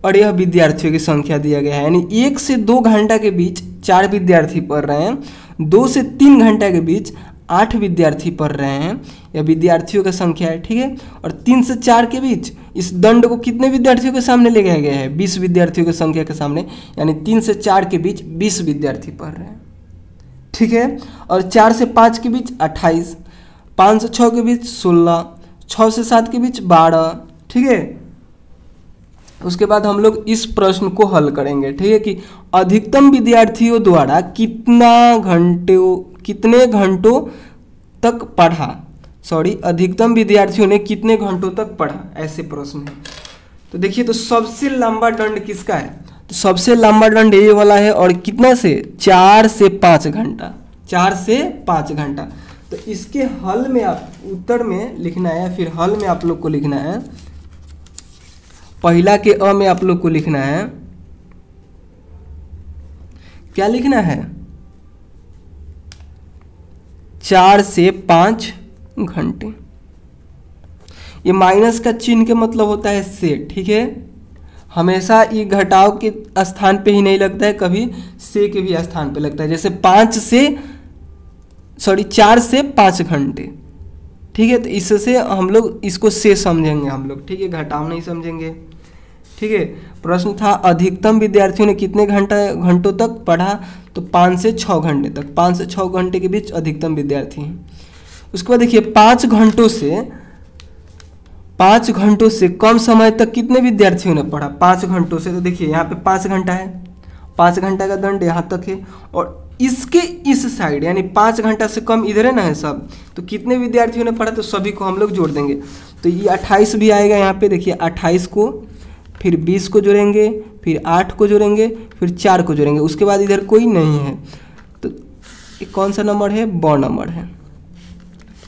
और यह विद्यार्थियों की संख्या दिया गया है। यानी 1 से 2 घंटा के बीच 4 विद्यार्थी पढ़ रहे हैं, 2 से 3 घंटा के बीच 8 विद्यार्थी पढ़ रहे हैं, यह विद्यार्थियों की संख्या है, ठीक है। और 3 से 4 के बीच इस दंड को कितने विद्यार्थियों के सामने ले गया गया है, 20 विद्यार्थियों की संख्या के सामने, यानी 3 से 4 के बीच 20 विद्यार्थी पढ़ रहे हैं, ठीक है। और 4 से 5 के बीच 28, 5 से 6 के बीच 16, 6 से 7 के बीच 12, ठीक है। उसके बाद हम लोग इस प्रश्न को हल करेंगे, ठीक है, कि अधिकतम विद्यार्थियों द्वारा कितने घंटों तक पढ़ा, अधिकतम विद्यार्थियों ने कितने घंटों तक पढ़ा, ऐसे प्रश्न है। तो देखिए, तो सबसे लंबा दंड किसका है, तो सबसे लंबा दंड ये वाला है, और कितना से 4 से 5 घंटा, 4 से 5 घंटा। तो इसके हल में आप उत्तर में लिखना है, फिर हल में आप लोग को लिखना है, पहला के अ में आप लोग को लिखना है, क्या लिखना है, 4 से 5 घंटे। ये माइनस का चिन्ह के मतलब होता है से, ठीक है। हमेशा ये घटाव के स्थान पे ही नहीं लगता है, कभी से के भी स्थान पे लगता है। जैसे 4 से 5 घंटे, ठीक है। तो इससे हम लोग इसको से समझेंगे हम लोग, ठीक है, घटाव नहीं समझेंगे, ठीक है। प्रश्न था अधिकतम विद्यार्थियों ने कितने घंटों तक पढ़ा, तो 5 से 6 घंटे तक, 5 से 6 घंटे के बीच अधिकतम विद्यार्थी हैं। उसके बाद देखिए 5 घंटों से कम समय तक कितने विद्यार्थियों ने पढ़ा, 5 घंटों से। तो देखिए यहाँ पे 5 घंटा है, 5 घंटा का दंड यहाँ तक है, और इसके इस साइड यानी 5 घंटा से कम इधर है ना है सब, तो कितने विद्यार्थियों ने पढ़ा, तो सभी को हम लोग जोड़ देंगे। तो ये 28 भी आएगा यहाँ पे, देखिए 28 को, फिर 20 को जोड़ेंगे, फिर 8 को जोड़ेंगे, फिर 4 को जोड़ेंगे। उसके बाद इधर कोई नहीं है, तो ये कौन सा नंबर है, ब नंबर है,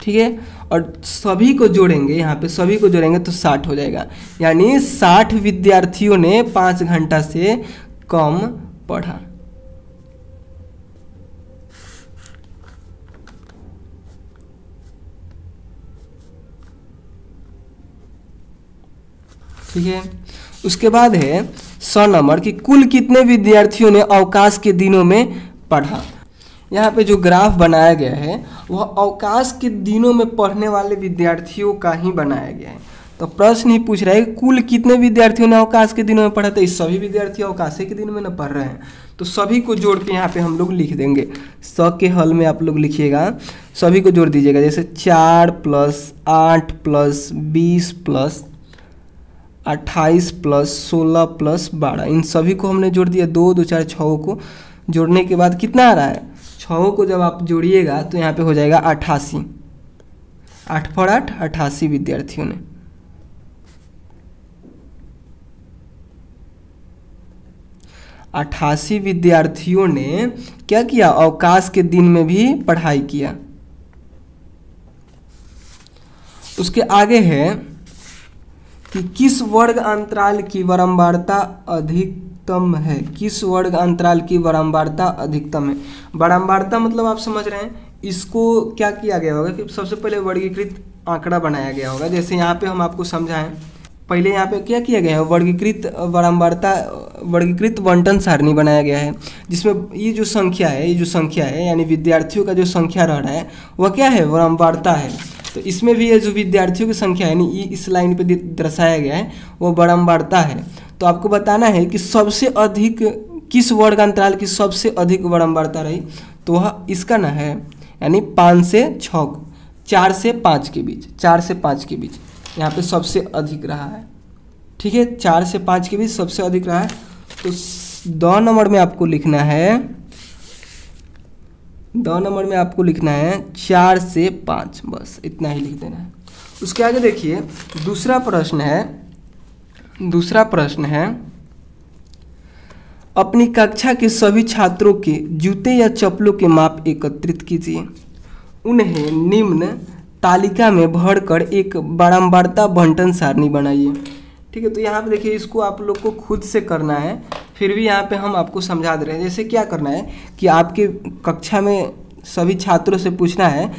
ठीक है। और सभी को जोड़ेंगे, यहाँ पे सभी को जोड़ेंगे तो 60 हो जाएगा। यानी 60 विद्यार्थियों ने 5 घंटा से कम पढ़ा। ठीक है। उसके बाद है 100 नंबर कि कुल कितने विद्यार्थियों ने अवकाश के दिनों में पढ़ा। यहाँ पे जो ग्राफ बनाया गया है वह अवकाश के दिनों में पढ़ने वाले विद्यार्थियों का ही बनाया गया है। तो प्रश्न ही पूछ रहा है कि कुल कितने विद्यार्थियों ने अवकाश के दिनों में पढ़ा। तो इस सभी विद्यार्थी अवकाश के दिन में न पढ़ रहे हैं, तो सभी को जोड़ के यहाँ पे हम लोग लिख देंगे। 100 के हल में आप लोग लिखिएगा, सभी को जोड़ दीजिएगा। जैसे 4 + 8 + 20 + 28 + 16 + 12, इन सभी को हमने जोड़ दिया। 2 2 4 6 को जोड़ने के बाद कितना आ रहा है, 6 को जब आप जोड़िएगा तो यहाँ पे हो जाएगा 88। 8 × 8 88 विद्यार्थियों ने। अट्ठासी विद्यार्थियों ने क्या किया, अवकाश के दिन में भी पढ़ाई किया। उसके आगे है कि किस वर्ग अंतराल की बारंबारता अधिकतम है। किस वर्ग अंतराल की बारंबारता अधिकतम है। बारंबारता मतलब आप समझ रहे हैं, इसको क्या किया गया होगा कि सबसे पहले वर्गीकृत आंकड़ा बनाया गया होगा। जैसे यहाँ पे हम आपको समझाएं, पहले यहाँ पे क्या किया गया है, वर्गीकृत बारंबारता वर्गीकृत बंटन सारणी बनाया गया है, जिसमें ये जो संख्या है यानी विद्यार्थियों का जो संख्या रह रहा है वह क्या है, बारंबारता है। तो इसमें भी ये जो विद्यार्थियों की संख्या है यानी ये इस लाइन पे दर्शाया गया है वो बारंबारता है। तो आपको बताना है कि सबसे अधिक किस वर्ग अंतराल की सबसे अधिक बारंबारता रही, तो वह इसका ना है यानी 5 से 6, 4 से 5 के बीच, 4 से 5 के बीच यहाँ पे सबसे अधिक रहा है। ठीक है, 4 से 5 के बीच सबसे अधिक रहा है। तो 2 नंबर में आपको लिखना है, 2 नंबर में आपको लिखना है 4 से 5, बस इतना ही लिख देना है। उसके आगे देखिए दूसरा प्रश्न है अपनी कक्षा के सभी छात्रों के जूते या चप्पलों के माप एकत्रित कीजिए, उन्हें निम्न तालिका में भरकर एक बारंबारता बंटन सारणी बनाइए। ठीक है, तो यहाँ पे देखिए इसको आप लोग को खुद से करना है, फिर भी यहाँ पे हम आपको समझा दे रहे हैं। जैसे क्या करना है कि आपके कक्षा में सभी छात्रों से पूछना है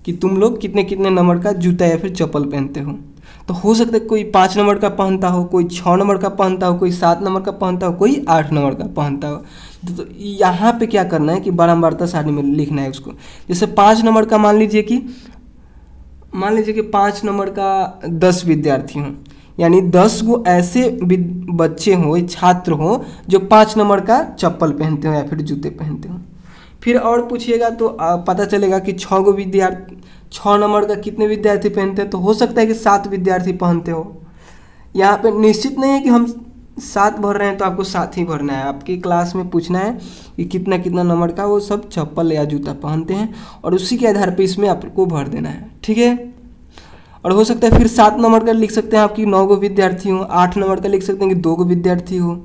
कि तुम लोग कितने कितने नंबर का जूता या फिर चप्पल पहनते हो। तो हो सकता है कोई 5 नंबर का पहनता हो, कोई 6 नंबर का पहनता हो, कोई 7 नंबर का पहनता हो, कोई 8 नंबर का पहनता हो। तो यहाँ पे क्या करना है कि बारंबारता सारणी में लिखना है उसको। जैसे 5 नंबर का मान लीजिए कि 5 नंबर का 10 विद्यार्थी हों, यानी 10 गो ऐसे बच्चे हों, छात्र हों जो 5 नंबर का चप्पल पहनते हो या फिर जूते पहनते हो। फिर और पूछिएगा तो पता चलेगा कि 6 नंबर का कितने विद्यार्थी पहनते हैं। तो हो सकता है कि 7 विद्यार्थी पहनते हो। यहाँ पे निश्चित नहीं है कि हम 7 भर रहे हैं तो आपको 7 ही भरना है। आपकी क्लास में पूछना है कि कितना कितना नंबर का वो सब चप्पल या जूता पहनते हैं और उसी के आधार पे इसमें आपको भर देना है। ठीक है, और हो सकता है फिर 7 नंबर का लिख सकते हैं आपकी 9 गो विद्यार्थी हो, 8 नंबर का लिख सकते हैं कि 2 गो विद्यार्थी हो।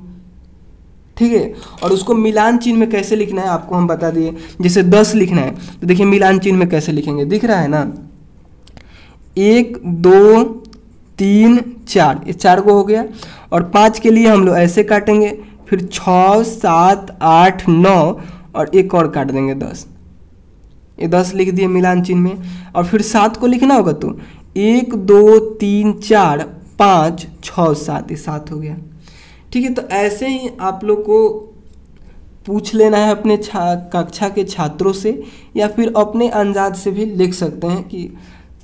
ठीक है, और उसको मिलान चिन्ह में कैसे लिखना है आपको हम बता दिए। जैसे 10 लिखना है तो देखिए मिलान चिन्ह में कैसे लिखेंगे, दिख रहा है ना, 1 2 3 4, ये 4 गो हो गया। और 5 के लिए हम लोग ऐसे काटेंगे, फिर 6 7 8 9 और एक और काट देंगे 10, ये 10 लिख दिए मिलान चिन्ह में। और फिर 7 को लिखना होगा तो 1 2 3 4 5 6 7, ये 7 हो गया। ठीक है, तो ऐसे ही आप लोग को पूछ लेना है अपने कक्षा के छात्रों से या फिर अपने अंदाज से भी लिख सकते हैं कि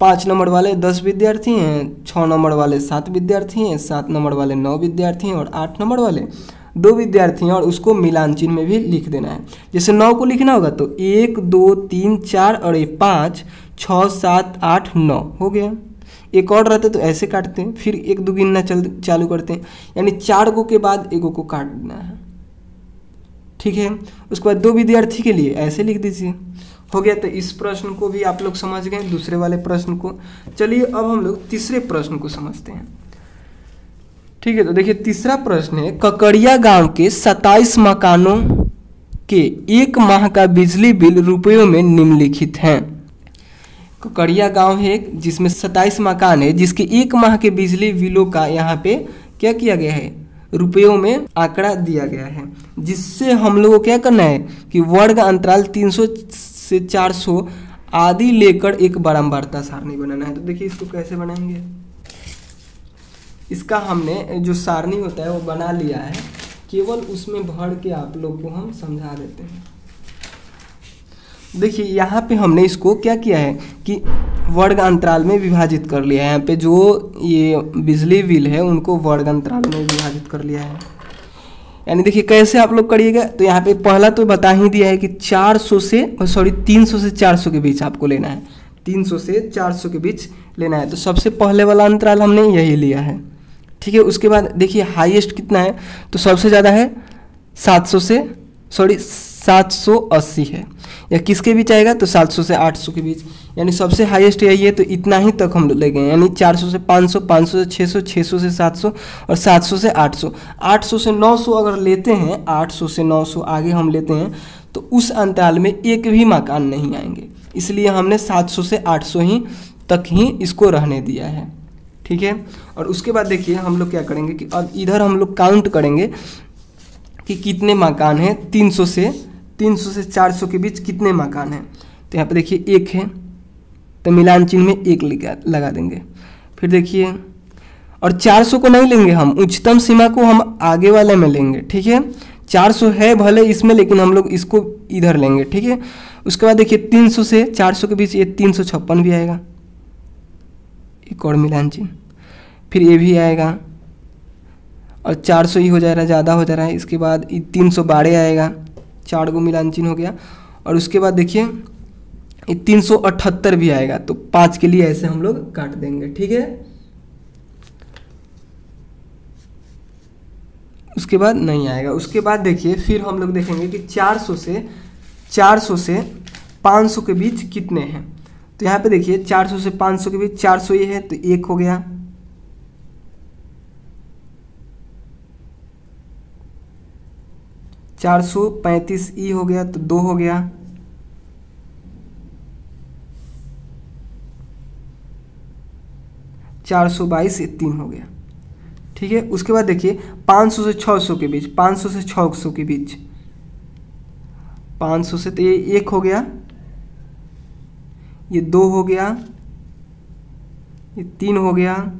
5 नंबर वाले 10 विद्यार्थी हैं, 6 नंबर वाले 7 विद्यार्थी हैं, 7 नंबर वाले 9 विद्यार्थी हैं और 8 नंबर वाले 2 विद्यार्थी हैं। और उसको मिलान चिन्ह में भी लिख देना है। जैसे 9 को लिखना होगा तो 1 2 3 4 और ये 5 6 7 8 9 हो गया। एक और रहते तो ऐसे काटते हैं, फिर 1 2 गिनना चालू करते हैं, यानी 4 गो के बाद 1 को काट देना है। ठीक है, उसके बाद 2 विद्यार्थी के लिए ऐसे लिख दीजिए, हो गया। तो इस प्रश्न को भी आप लोग समझ गए, दूसरे वाले प्रश्न को। चलिए अब हम लोग तीसरे प्रश्न को समझते हैं। ठीक है, तो देखिए तीसरा प्रश्न है ककड़िया गांव के 27 मकानों के 1 माह का बिजली बिल रुपयों में निम्नलिखित हैं। ककड़िया गांव है जिसमें 27 मकान है, जिसके 1 माह के बिजली बिलों का यहाँ पे क्या किया गया है, रुपयों में आंकड़ा दिया गया है। जिससे हम लोगों को क्या करना है कि वर्ग अंतराल 300 से 400 आदि लेकर एक बारंबारता सारणी बनाना है। तो देखिए इसको कैसे बनाएंगे, इसका हमने जो सारणी होता है वो बना लिया है। केवल उसमें भर के आप लोग को हम समझा देते हैं। देखिए यहाँ पे हमने इसको क्या किया है कि वर्ग अंतराल में विभाजित कर लिया है। यहाँ पे जो ये बिजली बिल है उनको वर्ग अंतराल में विभाजित कर लिया है। यानी देखिए कैसे आप लोग करिएगा, तो यहाँ पे पहला तो बता ही दिया है कि 300 से 400 के बीच आपको लेना है। 300 से 400 के बीच लेना है, तो सबसे पहले वाला अंतराल हमने यही लिया है। ठीक है, उसके बाद देखिए हाईएस्ट कितना है, तो सबसे ज़्यादा है 780 है। या किसके बीच आएगा, तो 700 से 800 के बीच, यानी सबसे हाईएस्ट यही है। तो इतना ही तक हम लोग ले गए, यानी 400 से 500, 500 से 600, 600 से 700 और 700 से 800। 800 से 900 अगर लेते हैं, 800 से 900 आगे हम लेते हैं, तो उस अंतराल में एक भी मकान नहीं आएंगे, इसलिए हमने 700 से 800 ही तक ही इसको रहने दिया है। ठीक है, और उसके बाद देखिए हम लोग क्या करेंगे कि अब इधर हम लोग काउंट करेंगे कि कितने मकान हैं। 300 से 400 के बीच कितने मकान हैं, तो यहाँ पे देखिए 1 है, तो मिलान चिन्ह में 1 लगा देंगे। फिर देखिए, और 400 को नहीं लेंगे हम, उच्चतम सीमा को हम आगे वाले में लेंगे। ठीक है, 400 है भले इसमें, लेकिन हम लोग इसको इधर लेंगे। ठीक है, उसके बाद देखिए 300 से 400 के बीच ये 356 भी आएगा, एक और मिलान चिन्ह, फिर ये भी आएगा, और 400 ही हो जा रहा है, ज़्यादा हो जा रहा है। इसके बाद 312 आएगा, 4 गो मिलान चिन्ह हो गया। और उसके बाद देखिए 378 भी आएगा, तो 5 के लिए ऐसे हम लोग काट देंगे। ठीक है, उसके बाद नहीं आएगा। उसके बाद देखिए फिर हम लोग देखेंगे कि 400 से 500 के बीच कितने हैं। तो यहाँ पे देखिए 400 से 500 के बीच 400 ये है, तो 1 हो गया, 435 ई हो गया, तो 2 हो गया, 422 ये 3 हो गया। ठीक है, उसके बाद देखिए 500 से 600 के बीच, 500 से 600 के बीच, 500 से, तो ये 1 हो गया, ये 2 हो गया, ये 3 हो गया,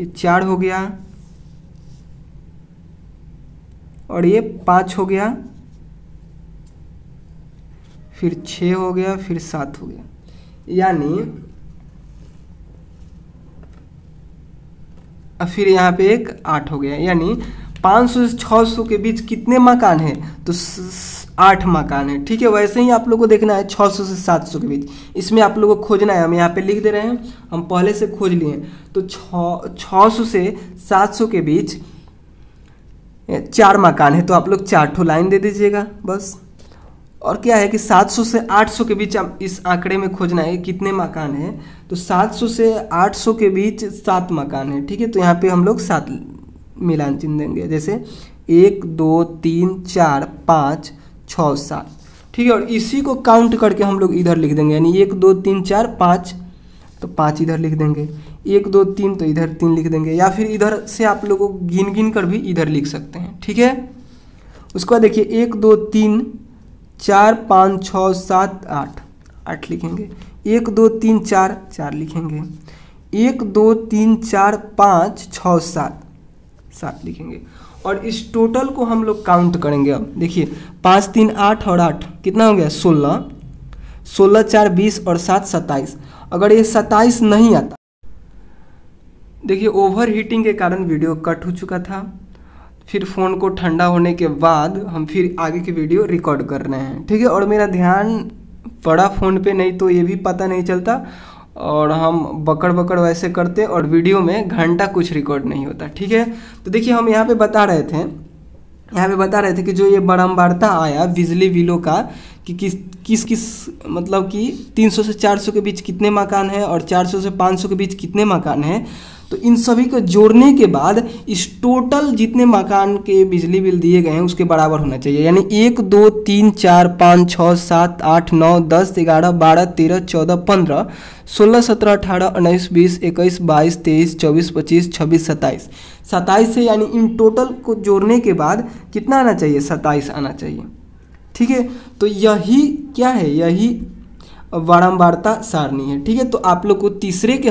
ये 4 हो गया, और ये 5 हो गया, फिर 6 हो गया, फिर 7 हो गया। यानी अब फिर यहाँ पे एक 8 हो गया। यानी 500 से 600 के बीच कितने मकान हैं, तो 8 मकान है। ठीक है, वैसे ही आप लोग को देखना है 600 से 700 के बीच, इसमें आप लोगों को खोजना है। हम यहाँ पे लिख दे रहे हैं, हम पहले से खोज लिए हैं। तो 600 से 700 के बीच 4 मकान है, तो आप लोग 4 ठो लाइन दे दीजिएगा बस। और क्या है कि 700 से 800 के बीच इस आंकड़े में खोजना है कितने मकान है, तो 700 से 800 के बीच 7 मकान है। ठीक है, तो यहाँ पे हम लोग 7 मिलान चिन्ह देंगे, जैसे 1 2 3 4 5 6 7। ठीक है, और इसी को काउंट करके हम लोग इधर लिख देंगे, यानी 1 2 3 4 5, तो 5 इधर लिख देंगे, 1 2 3 तो इधर 3 लिख देंगे, या फिर इधर से आप लोगों को गिन कर भी इधर लिख सकते हैं। ठीक है, उसके बाद देखिए 1 2 3 4 5 6 7 8 लिखेंगे, 1 2 3 4 4 लिखेंगे, 1 2 3 4 5 6 7 लिखेंगे। और इस टोटल को हम लोग काउंट करेंगे। अब देखिए 5 3 8 और 8 कितना हो गया, 16, 16 4 20 और 7 27। अगर ये 27 नहीं आता, देखिए ओवर हीटिंग के कारण वीडियो कट हो चुका था, फिर फ़ोन को ठंडा होने के बाद हम फिर आगे की वीडियो रिकॉर्ड कर रहे हैं। ठीक है, और मेरा ध्यान पड़ा फ़ोन पे, नहीं तो ये भी पता नहीं चलता, और हम बकड़ वैसे करते और वीडियो में घंटा कुछ रिकॉर्ड नहीं होता। ठीक है, तो देखिए हम यहाँ पे बता रहे थे कि जो ये बारंबारता आया बिजली बिलों का कि किस मतलब कि 300 से 400 के बीच कितने मकान हैं और 400 से 500 के बीच कितने मकान हैं, तो इन सभी को जोड़ने के बाद इस टोटल जितने मकान के बिजली बिल दिए गए हैं उसके बराबर होना चाहिए। यानी 1 2 3 4 5 6 7 8 9 10 11 12 13 14 15 16 17 18 19 20 21 22 23 24 25 26 27 27 से, यानी इन टोटल को जोड़ने के बाद कितना आना चाहिए, 27 आना चाहिए। ठीक है, तो यही क्या है, यही बारंबारता सारणी है। ठीक है, तो आप लोग को तीसरे के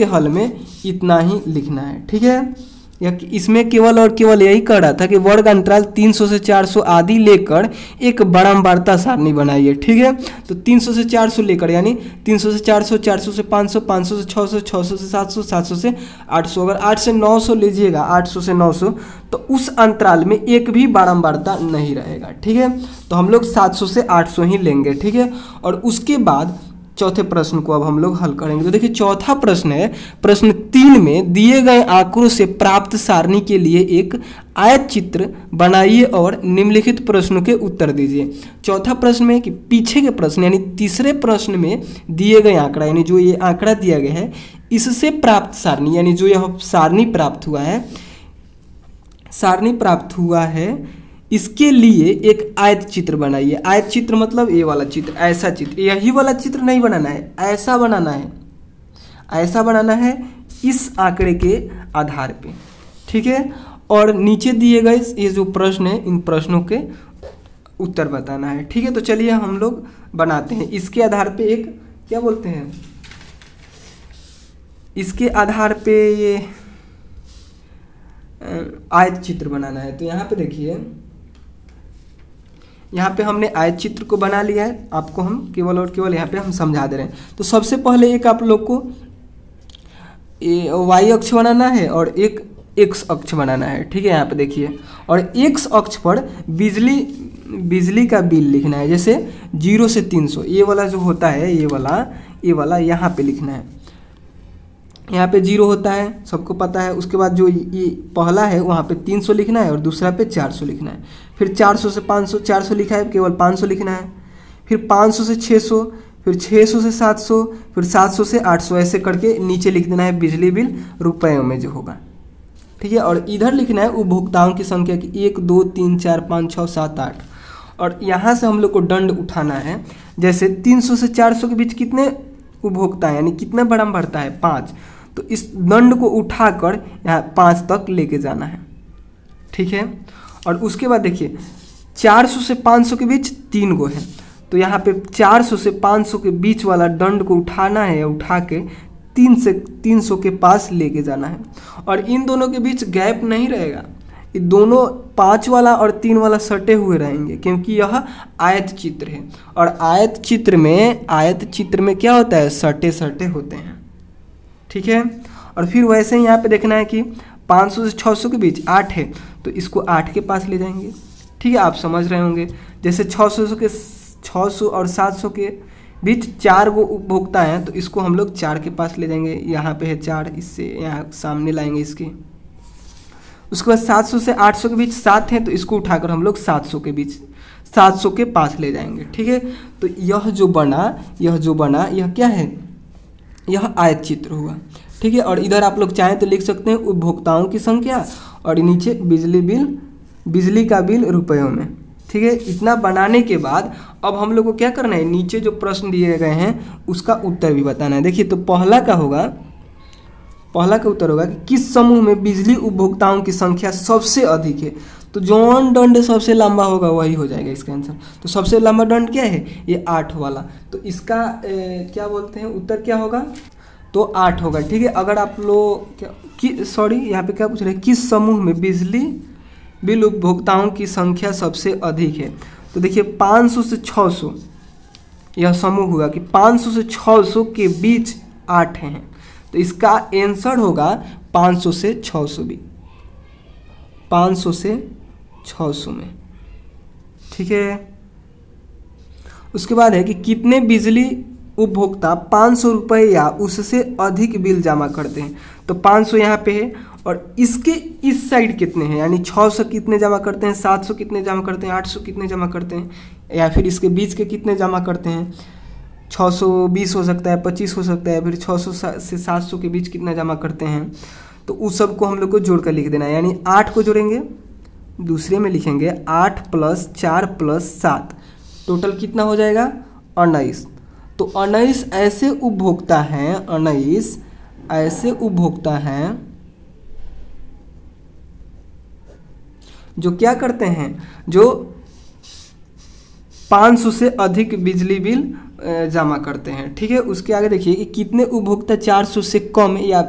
हल में इतना ही लिखना है। ठीक है, या इसमें केवल और केवल यही कह रहा था कि वर्ग अंतराल 300 से 400 आदि लेकर एक बारंबारता सारणी बनाइए। ठीक है, तो 300 से 400 लेकर यानी 300 से 400, 400 से 500, 500 से 600, 600 से 700, 700 से 800, अगर 8 से 900 लीजिएगा, 800 से 900, तो उस अंतराल में एक भी बारंबारता नहीं रहेगा। ठीक है, तो हम लोग 700 से 800 ही लेंगे। ठीक है, और उसके बाद चौथे प्रश्न को अब हम लोग हल करेंगे। तो देखिए चौथा प्रश्न है, प्रश्न 3 में दिए गए आंकड़ों से प्राप्त सारणी के लिए एक आयत चित्र बनाइए और निम्नलिखित प्रश्नों के उत्तर दीजिए। चौथा प्रश्न में कि पीछे के प्रश्न यानी तीसरे प्रश्न में दिए गए आंकड़ा यानी जो ये आंकड़ा दिया गया है इससे प्राप्त सारणी यानी जो यह सारणी प्राप्त हुआ है इसके लिए एक आयत चित्र बनाइए। आयत चित्र मतलब ये वाला चित्र, ऐसा चित्र, यही वाला चित्र नहीं बनाना है, ऐसा बनाना है, ऐसा बनाना है इस आंकड़े के आधार पे। ठीक है, और नीचे दिए गए ये जो प्रश्न है इन प्रश्नों के उत्तर बताना है। ठीक है, तो चलिए हम लोग बनाते हैं। इसके आधार पे एक क्या बोलते हैं, इसके आधार पे ये आयत चित्र बनाना है। तो यहाँ पे देखिए, यहाँ पे हमने आयत चित्र को बना लिया है, आपको हम केवल और केवल यहाँ पे हम समझा दे रहे हैं। तो सबसे पहले एक आप लोग को वाई अक्ष बनाना है और एक एक्स अक्ष बनाना है। ठीक है, यहाँ पे देखिए, और एक्स अक्ष पर बिजली का बिल लिखना है, जैसे 0 से 300 ये वाला जो होता है, ये वाला यहाँ पे लिखना है। यहाँ पे 0 होता है, सबको पता है। उसके बाद जो ये पहला है वहाँ पे 300 लिखना है और दूसरा पे 400 लिखना है। फिर 400 से 500, 400 लिखा है, केवल 500 लिखना है। फिर 500 से 600, फिर 600 से 700, फिर 700 से 800, ऐसे करके नीचे लिख देना है बिजली बिल रुपयों में जो होगा। ठीक है, और इधर लिखना है उपभोक्ताओं की संख्या की 1 2 3 4 5 6 7 8। और यहाँ से हम लोग को दंड उठाना है, जैसे 300 से 400 के बीच कितने उपभोक्ता है यानी कितना बारंबारता है 5, तो इस दंड को उठाकर यहाँ 5 तक लेके जाना है। ठीक है, और उसके बाद देखिए 400 से 500 के बीच 3 गो है, तो यहाँ पे 400 से 500 के बीच वाला दंड को उठाना है, उठा के 3 से 300 के पास लेके जाना है। और इन दोनों के बीच गैप नहीं रहेगा, ये दोनों 5 वाला और 3 वाला सटे हुए रहेंगे, क्योंकि यह आयत चित्र है। और आयत चित्र में क्या होता है, सटे सटे होते हैं। ठीक है, और फिर वैसे ही यहाँ पे देखना है कि 500 से 600 के बीच 8 है, तो इसको 8 के पास ले जाएंगे। ठीक है, आप समझ रहे होंगे। जैसे 600 और 700 के बीच 4 गो उपभोक्ता हैं, तो इसको हम लोग 4 के पास ले जाएंगे। यहाँ पे है 4, इससे यहाँ सामने लाएंगे इसके। उसके बाद 700 से 800 के बीच 7 है, तो इसको उठाकर हम लोग 700 के पास ले जाएंगे। ठीक है, तो यह जो बना यह क्या है, यह आयत चित्र हुआ। ठीक है, और इधर आप लोग चाहें तो लिख सकते हैं उपभोक्ताओं की संख्या और नीचे बिजली का बिल रुपयों में। ठीक है, इतना बनाने के बाद अब हम लोग को क्या करना है, नीचे जो प्रश्न दिए गए हैं उसका उत्तर भी बताना है। देखिए, तो पहला का उत्तर होगा कि किस समूह में बिजली उपभोक्ताओं की संख्या सबसे अधिक है। तो जौन दंड सबसे लंबा होगा वही हो जाएगा इसका आंसर। तो सबसे लंबा दंड क्या है, ये 8 वाला। तो इसका क्या बोलते हैं, उत्तर क्या होगा, तो 8 होगा। ठीक है, अगर आप लोग यहाँ पे क्या पूछ रहे हैं, किस समूह में बिजली बिल उपभोक्ताओं की संख्या सबसे अधिक है। तो देखिए 500 से 600 यह समूह हुआ कि 500 से 600 के बीच 8 हैं, तो इसका आंसर होगा 500 से 600 भी, 500 से 600 में। ठीक है, उसके बाद है कि कितने बिजली उपभोक्ता 500 रुपये या उससे अधिक बिल जमा करते हैं। तो 500 यहाँ पे है, और इसके इस साइड कितने हैं, यानी 600 कितने जमा करते हैं, 700 कितने जमा करते हैं, 800 कितने जमा करते हैं, या फिर इसके बीच के कितने जमा करते हैं। 620 हो सकता है, 25 हो सकता है, फिर 600 से 700 के बीच कितना जमा करते हैं। तो उस सब को हम लोग को जोड़ कर लिख देना है, यानी 8 को जोड़ेंगे, दूसरे में लिखेंगे 8 + 4 + 7, टोटल कितना हो जाएगा 19। तो 19 ऐसे उपभोक्ता हैं जो क्या करते हैं, जो 500 से अधिक बिजली बिल जमा करते हैं। ठीक है, उसके आगे देखिए कि कितने उपभोक्ता 400 से कम या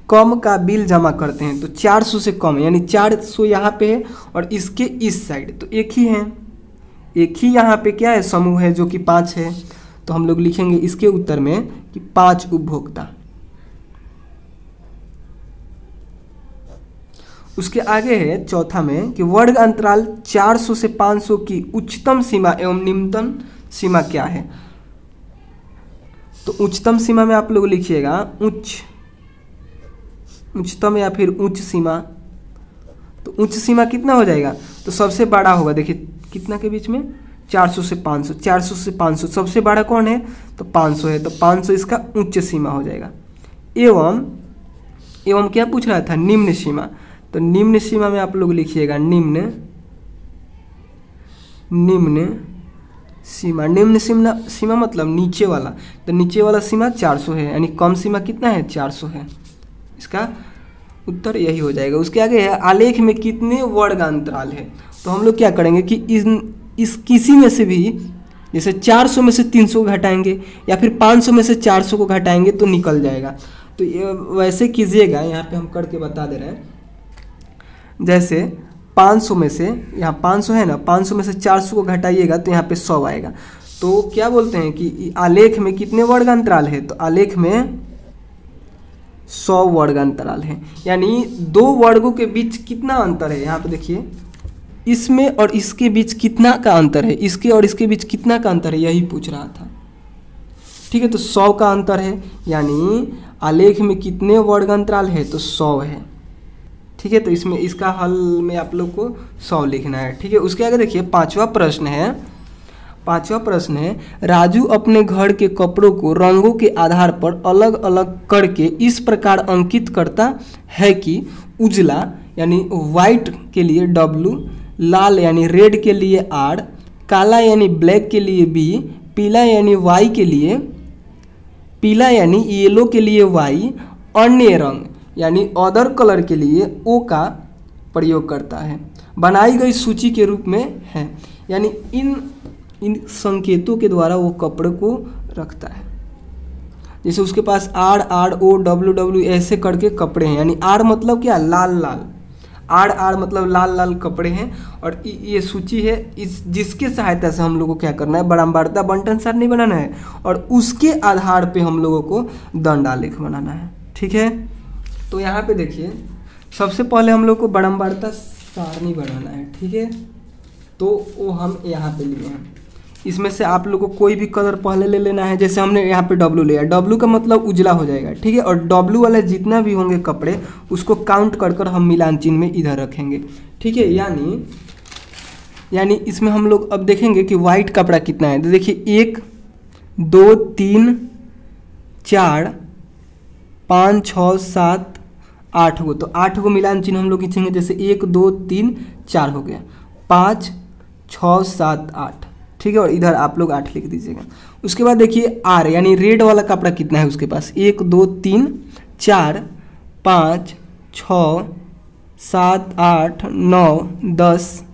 कम का बिल जमा करते हैं, तो 400 से कम यानी 400 यहाँ पे है और इसके इस साइड तो एक ही है, एक ही यहाँ पे क्या है समूह है जो कि 5 है। तो हम लोग लिखेंगे इसके उत्तर में कि 5 उपभोक्ता। उसके आगे है चौथा में कि वर्ग अंतराल 400 से 500 की उच्चतम सीमा एवं निम्नतम सीमा क्या है। तो उच्चतम सीमा में आप लोग लिखिएगा उच्चतम या फिर उच्च सीमा। तो उच्च सीमा कितना हो जाएगा, तो सबसे बड़ा होगा, देखिए कितना के बीच में 400 से 500, 400 से 500 सबसे बड़ा कौन है, तो 500 है, तो 500 इसका उच्च सीमा हो जाएगा। एवं क्या पूछ रहा था, निम्न सीमा। तो निम्न सीमा में आप लोग लिखिएगा निम्न सीमा मतलब नीचे वाला, तो नीचे वाला सीमा 400 है यानी कम सीमा कितना है, 400 है। इसका उत्तर यही हो जाएगा। उसके आगे है आलेख में कितने वर्ग अंतराल है। तो हम लोग क्या करेंगे कि इस किसी में से भी, जैसे 400 में से 300 को घटाएंगे या फिर 500 में से 400 को घटाएंगे तो निकल जाएगा। तो वैसे कीजिएगा, यहाँ पे हम करके बता दे रहे हैं। जैसे 500 में से, यहाँ 500 है ना, 500 में से 400 को घटाइएगा तो यहाँ पे 100 आएगा। तो क्या बोलते हैं कि आलेख में कितने वर्ग अंतराल है, तो आलेख में 100 वर्ग अंतराल है, यानी दो वर्गों के बीच कितना अंतर है। यहाँ पे देखिए इसमें और इसके बीच कितना का अंतर है, इसके और इसके बीच कितना का अंतर है, यही पूछ रहा था। ठीक है, तो 100 का अंतर है, यानी आलेख में कितने वर्ग अंतराल है, तो 100 है। ठीक है, तो इसमें इसका हल में आप लोग को 100 लिखना है। ठीक है, उसके आगे देखिए पांचवा प्रश्न है राजू अपने घर के कपड़ों को रंगों के आधार पर अलग अलग करके इस प्रकार अंकित करता है कि उजला यानी वाइट के लिए W, लाल यानी रेड के लिए R, काला यानी ब्लैक के लिए B, पीला यानी येलो के लिए Y, अन्य रंग यानी अदर कलर के लिए O का प्रयोग करता है, बनाई गई सूची के रूप में है। यानी इन संकेतों के द्वारा वो कपड़े को रखता है। जैसे उसके पास R, O, W ऐसे करके कपड़े हैं, यानी R मतलब क्या, लाल लाल, R मतलब लाल लाल कपड़े हैं। और ये सूची है जिसके सहायता से हम लोग को क्या करना है, बारंबारता बंटन सार नहीं बनाना है और उसके आधार पे हम लोगों को दंड आलेख बनाना है। ठीक है, तो यहाँ पे देखिए सबसे पहले हम लोग को बारंबारता सारणी बनाना है। ठीक है, तो वो हम यहाँ पे लिए हैं। इसमें से आप लोग को कोई भी कलर पहले ले लेना है। जैसे हमने यहाँ पे W लिया, W का मतलब उजला हो जाएगा। ठीक है, और W वाले जितना भी होंगे कपड़े उसको काउंट कर हम मिलान चिन्ह में इधर रखेंगे। ठीक है, यानी इसमें हम लोग अब देखेंगे कि वाइट कपड़ा कितना है। तो देखिए 1 2 3 4 5 6 7 8 गो, तो 8 गो मिलान चिन्ह हम लोग खींचेंगे। जैसे 1 2 3 4 हो गया, 5 6 7 8। ठीक है, और इधर आप लोग 8 लिख दीजिएगा। उसके बाद देखिए R यानी रेड वाला कपड़ा कितना है उसके पास, 1 2 3 4 5 6 7 8 9 10।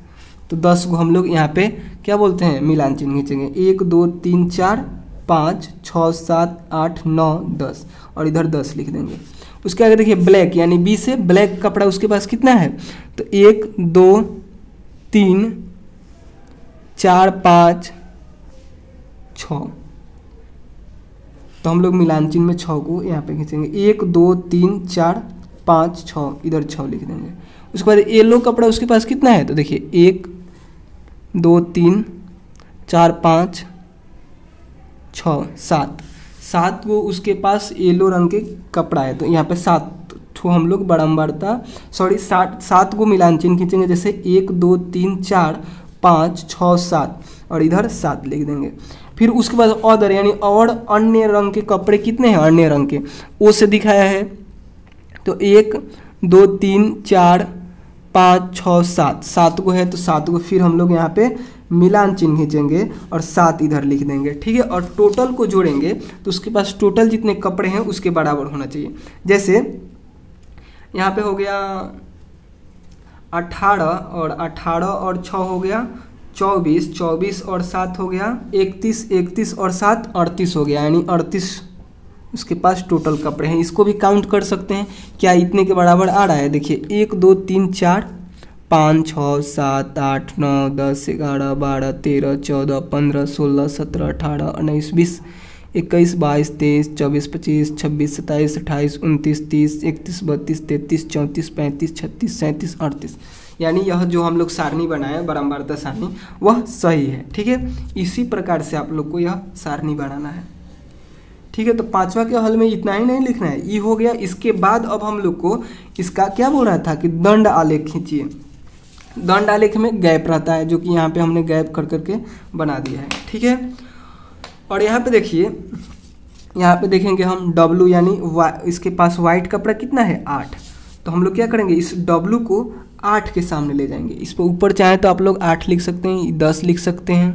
तो 10 को हम लोग यहाँ पे क्या बोलते हैं, मिलान चिन्ह खींचेंगे। 1 2 3 4 5 6 7 8 9 10 और इधर 10 लिख देंगे। उसके आगे देखिए ब्लैक यानी B से ब्लैक कपड़ा उसके पास कितना है, तो 1 2 3 4 5 6। तो हम लोग मिलान चिन्ह में 6 को यहाँ पे खींचेंगे। 1 2 3 4 5 6 इधर 6 लिख देंगे। उसके बाद येलो कपड़ा उसके पास कितना है, तो देखिए 1 2 3 4 5 6 7 को उसके पास येलो रंग के कपड़ा है। तो यहाँ पे 7 हम लोग बारंबारता 7 को मिलान चिन्ह खींचेंगे। जैसे 1 2 3 4 5 6 7 और इधर 7 लिख देंगे। फिर उसके बाद अदर यानी और अन्य रंग के कपड़े कितने हैं, अन्य रंग के ओ से दिखाया है। तो 1 2 3 4 5 6 7 को है, तो 7 को फिर हम लोग यहाँ पे मिलान चिन्ह खींचेंगे और 7 इधर लिख देंगे। ठीक है, और टोटल को जोड़ेंगे तो उसके पास टोटल जितने कपड़े हैं उसके बराबर होना चाहिए। जैसे यहाँ पे हो गया 18 और 6 हो गया 24 और 7 हो गया 31 और 7 38 हो गया, यानी 38 उसके पास टोटल कपड़े हैं। इसको भी काउंट कर सकते हैं, क्या इतने के बराबर आ रहा है। देखिए 1 2 3 4 5 6 7 8 9 10 11 12 13 14 15 16 17 18 19 20 21 22 23 24 25 26 27 28 29 30 31 32 33 34 35 36 37 38, यानी यह जो हम लोग सारणी बनाए बारंबारता सारणी वह सही है। ठीक है, इसी प्रकार से आप लोग को यह सारणी बनाना है। ठीक है, तो पांचवा के हल में इतना ही नहीं लिखना है, ये हो गया। इसके बाद अब हम लोग को इसका क्या बोल रहा था कि दंड आलेख खींचिए। दंड आलेख में गैप रहता है, जो कि यहाँ पे हमने गैप कर करके बना दिया है। ठीक है, और यहाँ पे देखिए, यहाँ पे देखेंगे हम W यानी इसके पास वाइट कपड़ा कितना है 8, तो हम लोग क्या करेंगे इस W को 8 के सामने ले जाएंगे। इस पर ऊपर चाहे तो आप लोग 8 लिख सकते हैं, 10 लिख सकते हैं,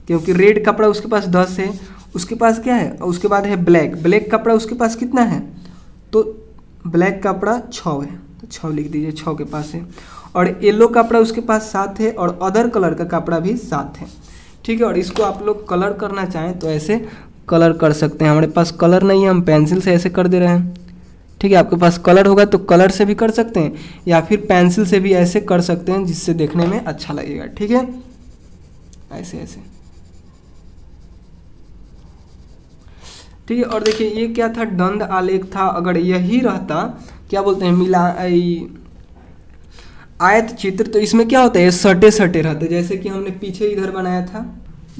क्योंकि रेड कपड़ा उसके पास 10 है। उसके पास क्या है, और उसके बाद है ब्लैक कपड़ा उसके पास कितना है, तो ब्लैक कपड़ा 6 है, तो 6 लिख दीजिए, 6 के पास है। और येलो कपड़ा उसके पास 7 है, और अदर कलर का कपड़ा भी 7 है। ठीक है, और इसको आप लोग कलर करना चाहें तो ऐसे कलर कर सकते हैं। हमारे पास कलर नहीं है, हम पेंसिल से ऐसे कर दे रहे हैं। ठीक है, आपके पास कलर होगा तो कलर से भी कर सकते हैं, या फिर पेंसिल से भी ऐसे कर सकते हैं, जिससे देखने में अच्छा लगेगा। ठीक है, ऐसे ऐसे। ठीक है, और देखिए ये क्या था, दंड आलेख था। अगर यही रहता, क्या बोलते हैं, मिला आयत चित्र, तो इसमें क्या होता है, सटे सटे रहते। जैसे कि हमने पीछे इधर बनाया था,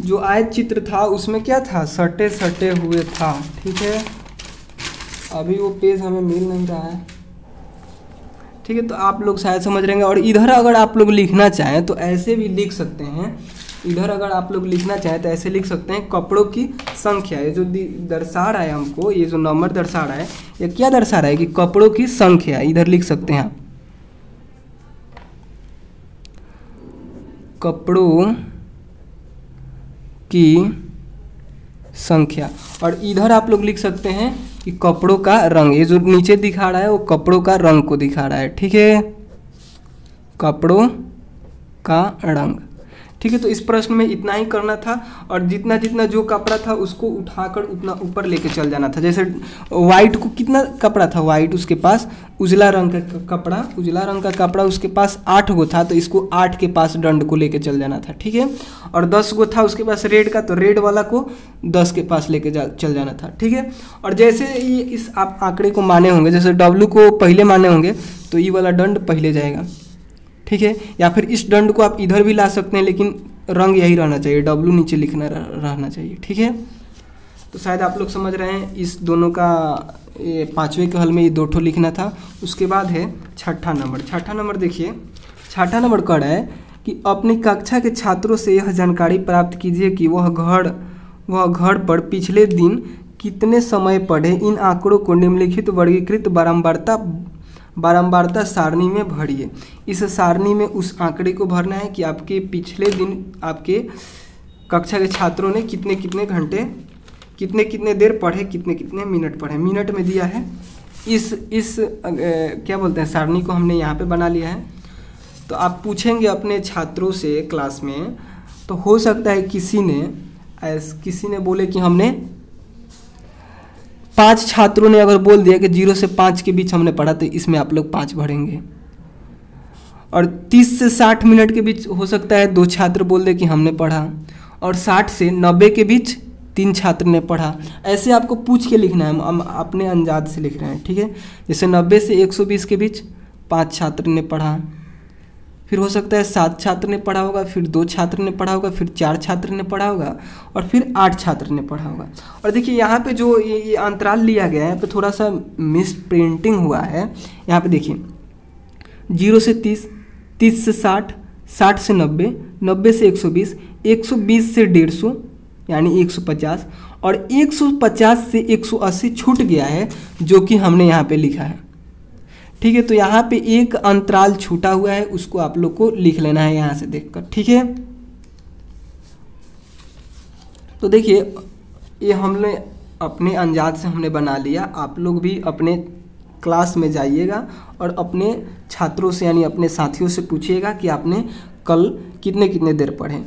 जो आयत चित्र था उसमें क्या था, सटे सटे हुए था। ठीक है, अभी वो पेज हमें मिल नहीं रहा है। ठीक है, तो आप लोग शायद समझ रहे हैं। और इधर अगर आप लोग लिखना चाहें तो ऐसे भी लिख सकते हैं। इधर अगर आप लोग लिखना चाहें तो ऐसे लिख सकते हैं, कपड़ों की संख्या। ये जो दर्शा रहा है हमको, ये जो नंबर दर्शा रहा है, ये क्या दर्शा रहा है कि कपड़ों की संख्या। इधर लिख सकते हैं आप, कपड़ों की संख्या। और इधर आप लोग लिख सकते हैं कि कपड़ों का रंग। ये जो नीचे दिखा रहा है वो कपड़ों का रंग को दिखा रहा है। ठीक है, कपड़ों का रंग। ठीक है, तो इस प्रश्न में इतना ही करना था। और जितना जितना जो कपड़ा था उसको उठाकर उतना ऊपर लेके चल जाना था। जैसे वाइट को कितना कपड़ा था, वाइट उसके पास उजला रंग का कपड़ा, उजला रंग का कपड़ा उसके पास 8 गो था, तो इसको 8 के पास दंड को लेके चल जाना था। ठीक है, और 10 गो था उसके पास रेड का, तो रेड वाला को 10 के पास लेके चल जाना था। ठीक है, और जैसे ये इस आप आंकड़े को माने होंगे, जैसे W को पहले माने होंगे तो ये वाला दंड पहले जाएगा। ठीक है, या फिर इस दंड को आप इधर भी ला सकते हैं, लेकिन रंग यही रहना चाहिए, W नीचे लिखना रहना चाहिए। ठीक है, तो शायद आप लोग समझ रहे हैं। इस दोनों का ये पांचवे के हल में ये 2 ठो लिखना था। उसके बाद है छठा नंबर। छठा नंबर देखिए, छठा नंबर कह रहा है कि अपनी कक्षा के छात्रों से यह जानकारी प्राप्त कीजिए कि वह घर पर पिछले दिन कितने समय पढ़े। इन आंकड़ों को निम्नलिखित वर्गीकृत बारंबारता सारणी में भरिए। इस सारणी में उस आंकड़े को भरना है कि आपके पिछले दिन आपके कक्षा के छात्रों ने कितने कितने घंटे, कितने कितने देर पढ़े, कितने कितने मिनट पढ़े। मिनट में दिया है। इस क्या बोलते हैं, सारणी को हमने यहाँ पे बना लिया है। तो आप पूछेंगे अपने छात्रों से क्लास में, तो हो सकता है किसी ने बोले कि हमने 5 छात्रों ने अगर बोल दिया कि 0 से 5 के बीच हमने पढ़ा, तो इसमें आप लोग 5 भरेंगे। और 30 से 60 मिनट के बीच हो सकता है 2 छात्र बोल दे कि हमने पढ़ा। और 60 से 90 के बीच 3 छात्र ने पढ़ा। ऐसे आपको पूछ के लिखना है, हम अपने अंदाज से लिख रहे हैं। ठीक है, जैसे 90 से 120 के बीच 5 छात्र ने पढ़ा। फिर हो सकता है 7 छात्र ने पढ़ा होगा, फिर 2 छात्र ने पढ़ा होगा, फिर 4 छात्र ने पढ़ा होगा, और फिर 8 छात्र ने पढ़ा होगा। और देखिए यहाँ पे जो ये अंतराल लिया गया है, यहाँ पे थोड़ा सा मिस प्रिंटिंग हुआ है। यहाँ पे देखिए 0 से 30, 30 से 60, 60 से 90, 90 से 120, 120 से 150 यानी 150, और 150 से 180 छूट गया है, जो कि हमने यहाँ पे लिखा है। ठीक है, तो यहाँ पे एक अंतराल छूटा हुआ है, उसको आप लोग को लिख लेना है यहाँ से देखकर। ठीक है, तो देखिए ये हमने अपने अंदाज से हमने बना लिया। आप लोग भी अपने क्लास में जाइएगा और अपने छात्रों से यानी अपने साथियों से पूछिएगा कि आपने कल कितने कितने देर पढ़े।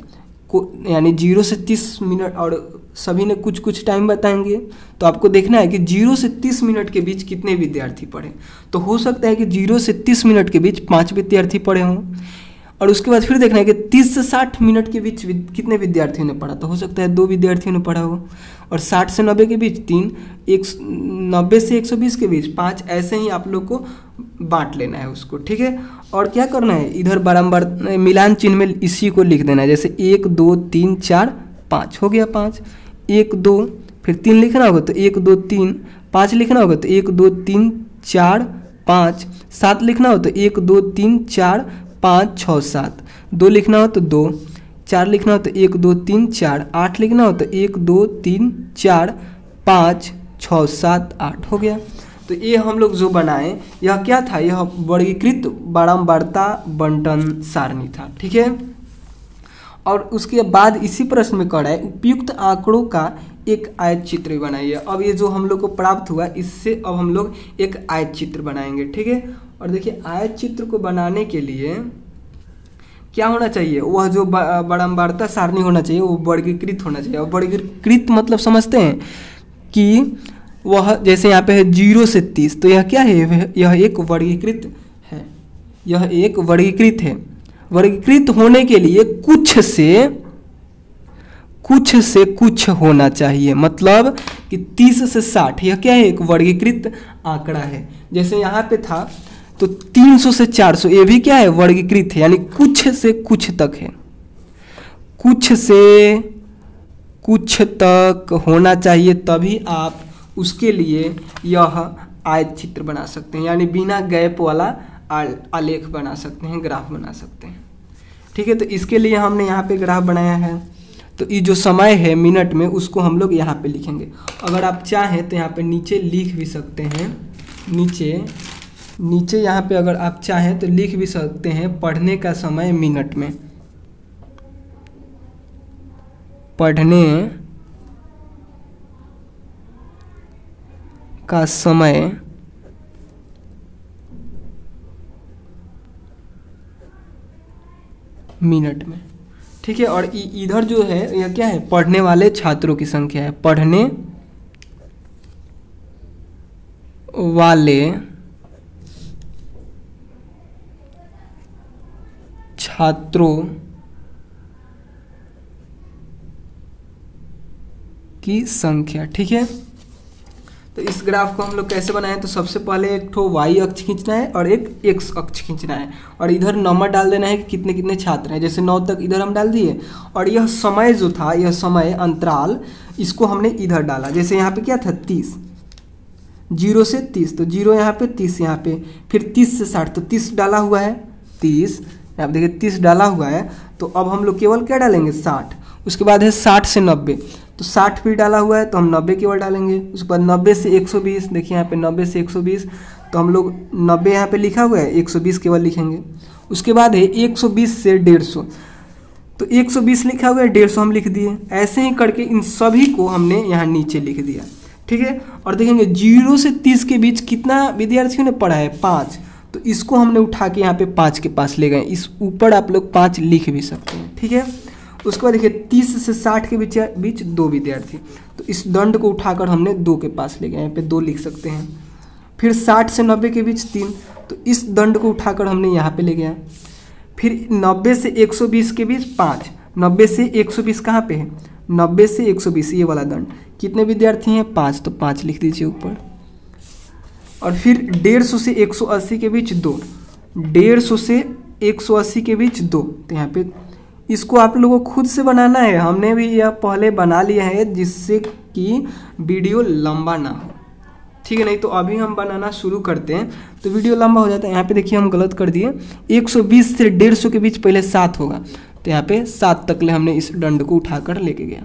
को यानी 0 से 30 मिनट, और सभी ने कुछ कुछ टाइम बताएंगे, तो आपको देखना है कि 0 से 30 मिनट के बीच कितने विद्यार्थी पढ़े। तो हो सकता है कि 0 से 30 मिनट के बीच 5 विद्यार्थी पढ़े हों, और उसके बाद फिर देखना है कि 30 से 60 मिनट के बीच कितने विद्यार्थियों ने पढ़ा। तो हो सकता है 2 विद्यार्थियों ने पढ़ा हो, और 60 से 90 के बीच 3, 90 से 120 के बीच 5, ऐसे ही आप लोग को बांट लेना है उसको, ठीक है। और क्या करना है, इधर बारंबार मिलान चिन्ह में इसी को लिख देना है, जैसे 1 2 3 4 5 हो गया 5, 1 2 फिर 3 लिखना होगा तो 1 2 3, 5 लिखना होगा तो 1 2 3 4 5, 7 लिखना हो तो 1 2 3 4 5 6 7, 2 लिखना हो तो 2, 4 लिखना हो तो 1 2 3 4, 8 लिखना हो तो 1 2 3 4 5 6 7 8 हो गया। तो ये हम लोग जो बनाए यह क्या था, यह वर्गीकृत बारंबारता बंटन सारणी था, ठीक है। और उसके बाद इसी प्रश्न में कह रहा है उपयुक्त आंकड़ों का एक आयत चित्र बनाइए। अब ये जो हम लोग को प्राप्त हुआ इससे अब हम लोग एक आयत चित्र बनाएंगे, ठीक है। और देखिए आयत चित्र को बनाने के लिए क्या होना चाहिए, वह जो बारंबारता सारणी होना चाहिए वो वर्गीकृत होना चाहिए। और वर्गीकृत मतलब समझते हैं कि वह जैसे यहाँ पे है 0 से 30, तो यह क्या है, यह एक वर्गीकृत है, यह एक वर्गीकृत है। वर्गीकृत होने के लिए कुछ से कुछ होना चाहिए, मतलब कि 30 से 60 यह क्या है, एक वर्गीकृत आंकड़ा है। जैसे यहाँ पे था तो 300 से 400 ये भी क्या है, वर्गीकृत है, यानी कुछ से कुछ तक है, कुछ से कुछ तक होना चाहिए, तभी आप उसके लिए यह आयत चित्र बना सकते हैं, यानी बिना गैप वाला आलेख बना सकते हैं, ग्राफ बना सकते हैं, ठीक है। तो इसके लिए हमने यहाँ पे ग्राफ बनाया है, तो ये जो समय है मिनट में उसको हम लोग यहाँ पे लिखेंगे। अगर आप चाहें तो यहाँ पे नीचे लिख भी सकते हैं, नीचे यहाँ पे अगर आप चाहें तो लिख भी सकते हैं पढ़ने का समय मिनट में, पढ़ने का समय मिनट में, ठीक है। और इधर जो है यह क्या है, पढ़ने वाले छात्रों की संख्या है, पढ़ने वाले छात्रों की संख्या, ठीक है। तो इस ग्राफ को हम लोग कैसे बनाएं, तो सबसे पहले एक ठो y अक्ष खींचना है और एक x अक्ष खींचना है, और इधर नंबर डाल देना है कि कितने कितने छात्र हैं, जैसे 9 तक इधर हम डाल दिए। और यह समय जो था, यह समय अंतराल, इसको हमने इधर डाला, जैसे यहाँ पे क्या था 30, 0 से 30, तो 0 यहाँ पे 30 यहाँ पे, फिर 30 से 60, तो 30 डाला हुआ है, 30 आप देखिए 30 डाला हुआ है। तो अब हम लोग केवल क्या डालेंगे 60, उसके बाद है 60 से 90, तो 60 भी डाला हुआ है तो हम 90 केवल डालेंगे। उसके बाद 90 से 120, देखिए यहाँ पे 90 से 120, तो हम लोग 90 यहाँ पे लिखा हुआ है, 120 केवल लिखेंगे। उसके बाद है 120 से 150, तो 120 लिखा हुआ है, 150 हम लिख दिए। ऐसे ही करके इन सभी को हमने यहाँ नीचे लिख दिया, ठीक है। और देखेंगे 0 से 30 के बीच कितना विद्यार्थियों ने पढ़ा है, 5, तो इसको हमने उठा के यहाँ पे 5 के पास ले गए। इस ऊपर आप लोग 5 लिख भी सकते हैं, ठीक है। उसके बाद देखिए 30 से 60 के बीच 2 विद्यार्थी, तो इस दंड को उठाकर हमने 2 के पास ले गए, यहाँ पे 2 लिख सकते हैं। फिर 60 से 90 के बीच 3, तो इस दंड को उठाकर हमने यहाँ पे ले गया। फिर 90 से 120 के बीच 5, 90 से 120 कहाँ पे है, 90 से 120 ये वाला दंड, कितने विद्यार्थी हैं 5, तो 5 लिख दीजिए ऊपर। और फिर 150 से 180 के बीच 2, 150 से 180 के बीच 2, तो यहाँ पे इसको आप लोगों को खुद से बनाना है, हमने भी यह पहले बना लिया है जिससे कि वीडियो लंबा ना हो, ठीक है। नहीं तो अभी हम बनाना शुरू करते हैं तो वीडियो लंबा हो जाता है। यहाँ पे देखिए हम गलत कर दिए, 120 से 150 के बीच पहले 7 होगा, तो यहाँ पे 7 तक ले हमने इस दंड को उठाकर लेके गया,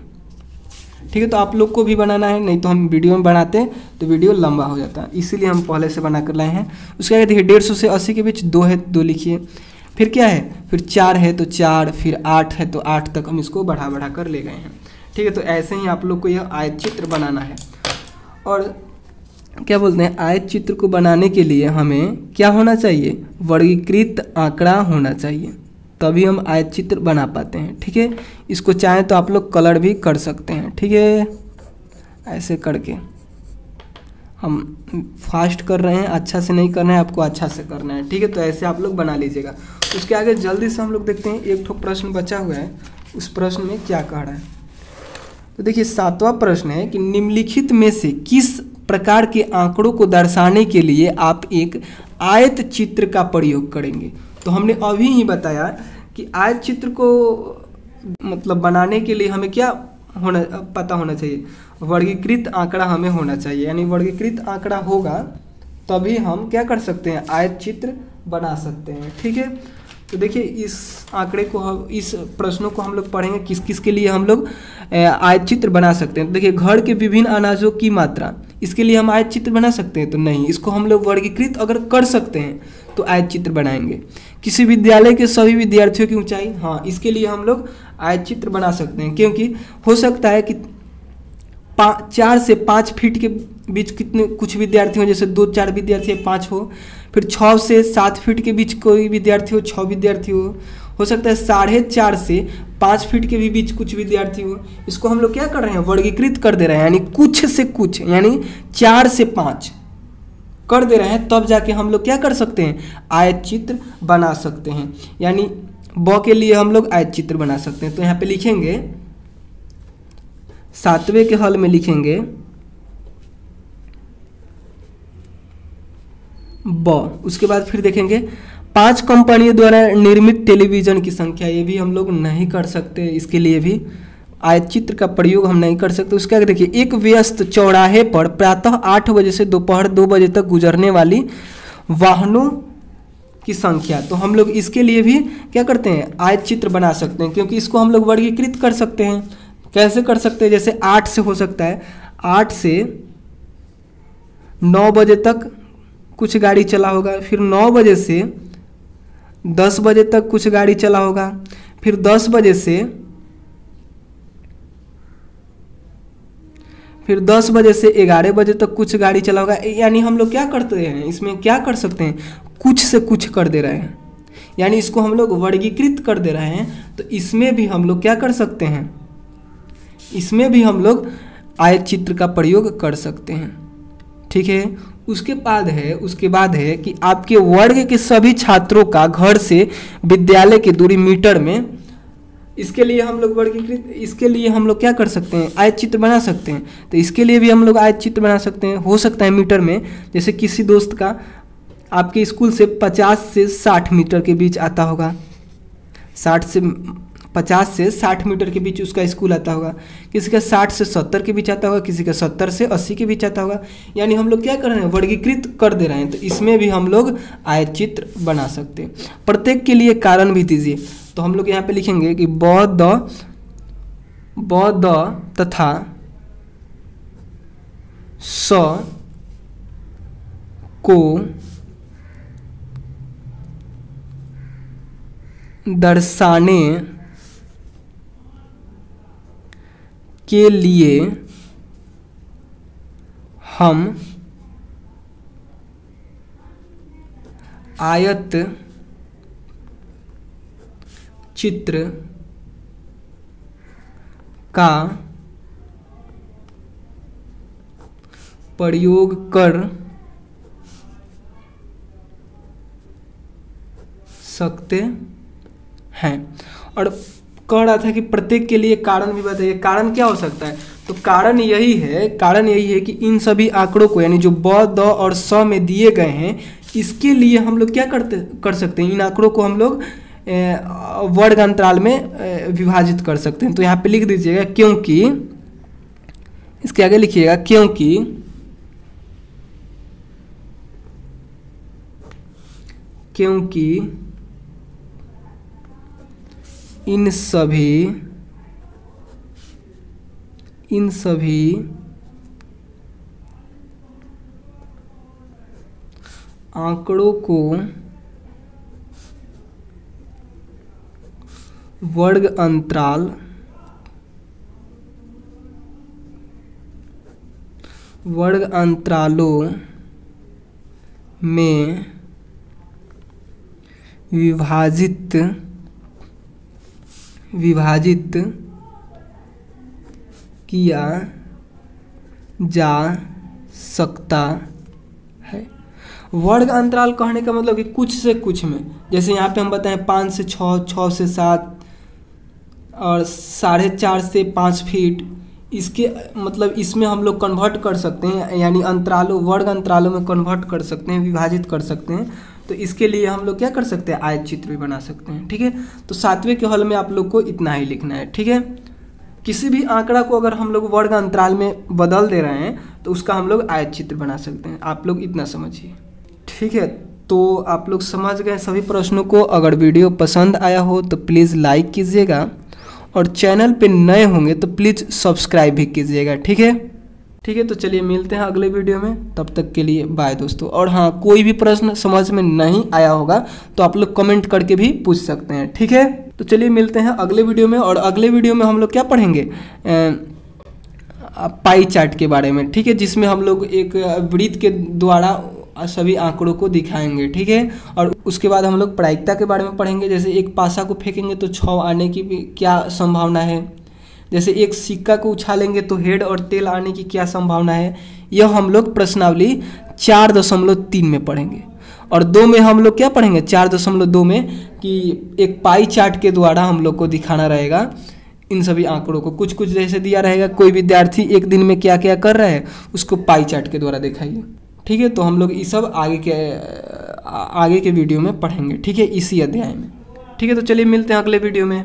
ठीक है। तो आप लोग को भी बनाना है, नहीं तो हम वीडियो में बनाते हैं तो वीडियो लंबा हो जाता है, इसीलिए हम पहले से बना कर लाए हैं। उसके आगे देखिए 150 से 80 के बीच 2 है, 2 लिखिए। फिर क्या है, फिर 4 है तो 4, फिर 8 है तो 8 तक हम इसको बढ़ा कर ले गए हैं, ठीक है। तो ऐसे ही आप लोग को यह आयत चित्र बनाना है। और क्या बोलते हैं, आयत चित्र को बनाने के लिए हमें क्या होना चाहिए, वर्गीकृत आंकड़ा होना चाहिए, तभी हम आयत चित्र बना पाते हैं। ठीक है, इसको चाहें तो आप लोग कलर भी कर सकते हैं। ठीक है, ऐसे करके हम फास्ट कर रहे हैं, अच्छा से नहीं करना है आपको, अच्छा से करना है। ठीक है, तो ऐसे आप लोग बना लीजिएगा। उसके आगे जल्दी से हम लोग देखते हैं, एक ठो प्रश्न बचा हुआ है, उस प्रश्न में क्या कह रहा है। तो देखिए 7वां प्रश्न है कि निम्नलिखित में से किस प्रकार के आंकड़ों को दर्शाने के लिए आप एक आयत चित्र का प्रयोग करेंगे। तो हमने अभी ही बताया कि आयत चित्र को मतलब बनाने के लिए हमें क्या पता होना चाहिए, वर्गीकृत आंकड़ा हमें होना चाहिए। यानी वर्गीकृत आंकड़ा होगा तभी हम क्या कर सकते हैं, आयत चित्र बना सकते हैं। ठीक है, तो देखिए इस आंकड़े को हम, इस प्रश्नों को हम लोग पढ़ेंगे किस किस के लिए हम लोग आयत चित्र बना सकते हैं। तो देखिए घर के विभिन्न अनाजों की मात्रा, इसके लिए हम आयत चित्र बना सकते हैं तो नहीं, इसको हम लोग वर्गीकृत अगर कर सकते हैं तो आयत चित्र बनाएंगे। किसी विद्यालय के सभी विद्यार्थियों की ऊंचाई, हाँ इसके लिए हम लोग आयत चित्र बना सकते हैं, क्योंकि हो सकता है कि 4 से 5 फीट के बीच कितने कुछ विद्यार्थी हो, जैसे 2-4 विद्यार्थी 5 हो, फिर 6 से 7 फीट के बीच कोई विद्यार्थी हो, 6 विद्यार्थी हो सकता है 4.5 से 5 फीट के भी बीच कुछ विद्यार्थी हो। इसको हम लोग क्या कर रहे हैं, वर्गीकृत कर दे रहे हैं, यानी कुछ से कुछ, यानी 4 से 5 कर दे रहे हैं, तब जाके हम लोग क्या कर सकते हैं, आयत चित्र बना सकते हैं। यानी ब के लिए हम लोग आयत चित्र बना सकते हैं। तो यहाँ पे लिखेंगे 7वें के हल में लिखेंगे ब, उसके बाद फिर देखेंगे 5 कंपनियों द्वारा निर्मित टेलीविज़न की संख्या, ये भी हम लोग नहीं कर सकते, इसके लिए भी आयत चित्र का प्रयोग हम नहीं कर सकते। उसके आगे देखिए एक व्यस्त चौराहे पर प्रातः 8 बजे से दोपहर 2 बजे तक गुजरने वाली वाहनों की संख्या, तो हम लोग इसके लिए भी क्या करते हैं, आयत चित्र बना सकते हैं, क्योंकि इसको हम लोग वर्गीकृत कर सकते हैं। कैसे कर सकते हैं, जैसे 8 से हो सकता है, 8 से 9 बजे तक कुछ गाड़ी चला होगा, फिर 9 बजे से 10 बजे तक कुछ गाड़ी चला होगा, फिर 10 बजे से 11 बजे तक कुछ गाड़ी चला होगा। यानी हम लोग क्या करते हैं, इसमें क्या कर सकते हैं, कुछ से कुछ कर दे रहे हैं, यानी इसको हम लोग वर्गीकृत कर दे रहे हैं। तो इसमें भी हम लोग क्या कर सकते हैं, इसमें भी हम लोग आयत चित्र का प्रयोग कर सकते हैं। ठीक है, उसके बाद है कि आपके वर्ग के सभी छात्रों का घर से विद्यालय की दूरी मीटर में, इसके लिए हम लोग इसके लिए हम लोग क्या कर सकते हैं, आयत चित्र बना सकते हैं। तो इसके लिए भी हम लोग आयत चित्र बना सकते हैं, हो सकता है मीटर में, जैसे किसी दोस्त का आपके स्कूल से 50 से 60 मीटर के बीच आता होगा, 50 से 60 मीटर के बीच उसका स्कूल आता होगा, किसी का 60 से 70 के बीच आता होगा, किसी का 70 से 80 के बीच आता होगा। यानी हम लोग क्या कर रहे हैं, वर्गीकृत कर दे रहे हैं। तो इसमें भी हम लोग आयत चित्र बना सकते हैं। प्रत्येक के लिए कारण भी दीजिए, तो हम लोग यहाँ पे लिखेंगे कि ब द तथा स को दर्शाने के लिए हम आयत चित्र का प्रयोग कर सकते हैं। और कह रहा था कि प्रत्येक के लिए कारण भी बताइए, कारण क्या हो सकता है। तो कारण यही है कि इन सभी आंकड़ों को, यानी जो ब द और स में दिए गए हैं, इसके लिए हम लोग क्या कर सकते हैं, इन आंकड़ों को हम लोग वर्ग अंतराल में विभाजित कर सकते हैं। तो यहाँ पे लिख दीजिएगा क्योंकि, इसके आगे लिखिएगा क्योंकि इन सभी आंकड़ों को वर्ग अंतरालों में विभाजित विभाजित किया जा सकता है। वर्ग अंतराल कहने का मतलब कि कुछ से कुछ में, जैसे यहाँ पे हम बताएं 5 से 6, 6 से 7 और 4.5 से 5 फीट, इसके मतलब इसमें हम लोग कन्वर्ट कर सकते हैं, यानी अंतरालों, वर्ग अंतरालों में कन्वर्ट कर सकते हैं, विभाजित कर सकते हैं। तो इसके लिए हम लोग क्या कर सकते हैं, आयत चित्र भी बना सकते हैं। ठीक है, तो 7वें के हल में आप लोग को इतना ही लिखना है। ठीक है, किसी भी आंकड़ा को अगर हम लोग वर्ग अंतराल में बदल दे रहे हैं तो उसका हम लोग आयत चित्र बना सकते हैं। आप लोग इतना समझिए। ठीक है, तो आप लोग समझ गए सभी प्रश्नों को। अगर वीडियो पसंद आया हो तो प्लीज़ लाइक कीजिएगा और चैनल पे नए होंगे तो प्लीज़ सब्सक्राइब भी कीजिएगा। ठीक है, ठीक है, तो चलिए मिलते हैं अगले वीडियो में, तब तक के लिए बाय दोस्तों। और हाँ, कोई भी प्रश्न समझ में नहीं आया होगा तो आप लोग कमेंट करके भी पूछ सकते हैं। ठीक है, तो चलिए मिलते हैं अगले वीडियो में। और अगले वीडियो में हम लोग क्या पढ़ेंगे, पाई चार्ट के बारे में। ठीक है, जिसमें हम लोग एक वृत्त के द्वारा सभी आंकड़ों को दिखाएंगे। ठीक है, और उसके बाद हम लोग प्रायिकता के बारे में पढ़ेंगे। जैसे एक पासा को फेंकेंगे तो 6 आने की भी क्या संभावना है, जैसे एक सिक्का को उछालेंगे तो हेड और टेल आने की क्या संभावना है। यह हम लोग प्रश्नावली 4.3 में पढ़ेंगे। और 2 में हम लोग क्या पढ़ेंगे, 4.2 में कि एक पाई चार्ट के द्वारा हम लोग को दिखाना रहेगा इन सभी आंकड़ों को। कुछ कुछ जैसे दिया रहेगा, कोई विद्यार्थी एक दिन में क्या क्या कर रहा है उसको पाई चार्ट के द्वारा दिखाइए। ठीक है, तो हम लोग ये सब आगे के वीडियो में पढ़ेंगे। ठीक है, इसी अध्याय में। ठीक है, तो चलिए मिलते हैं अगले वीडियो में।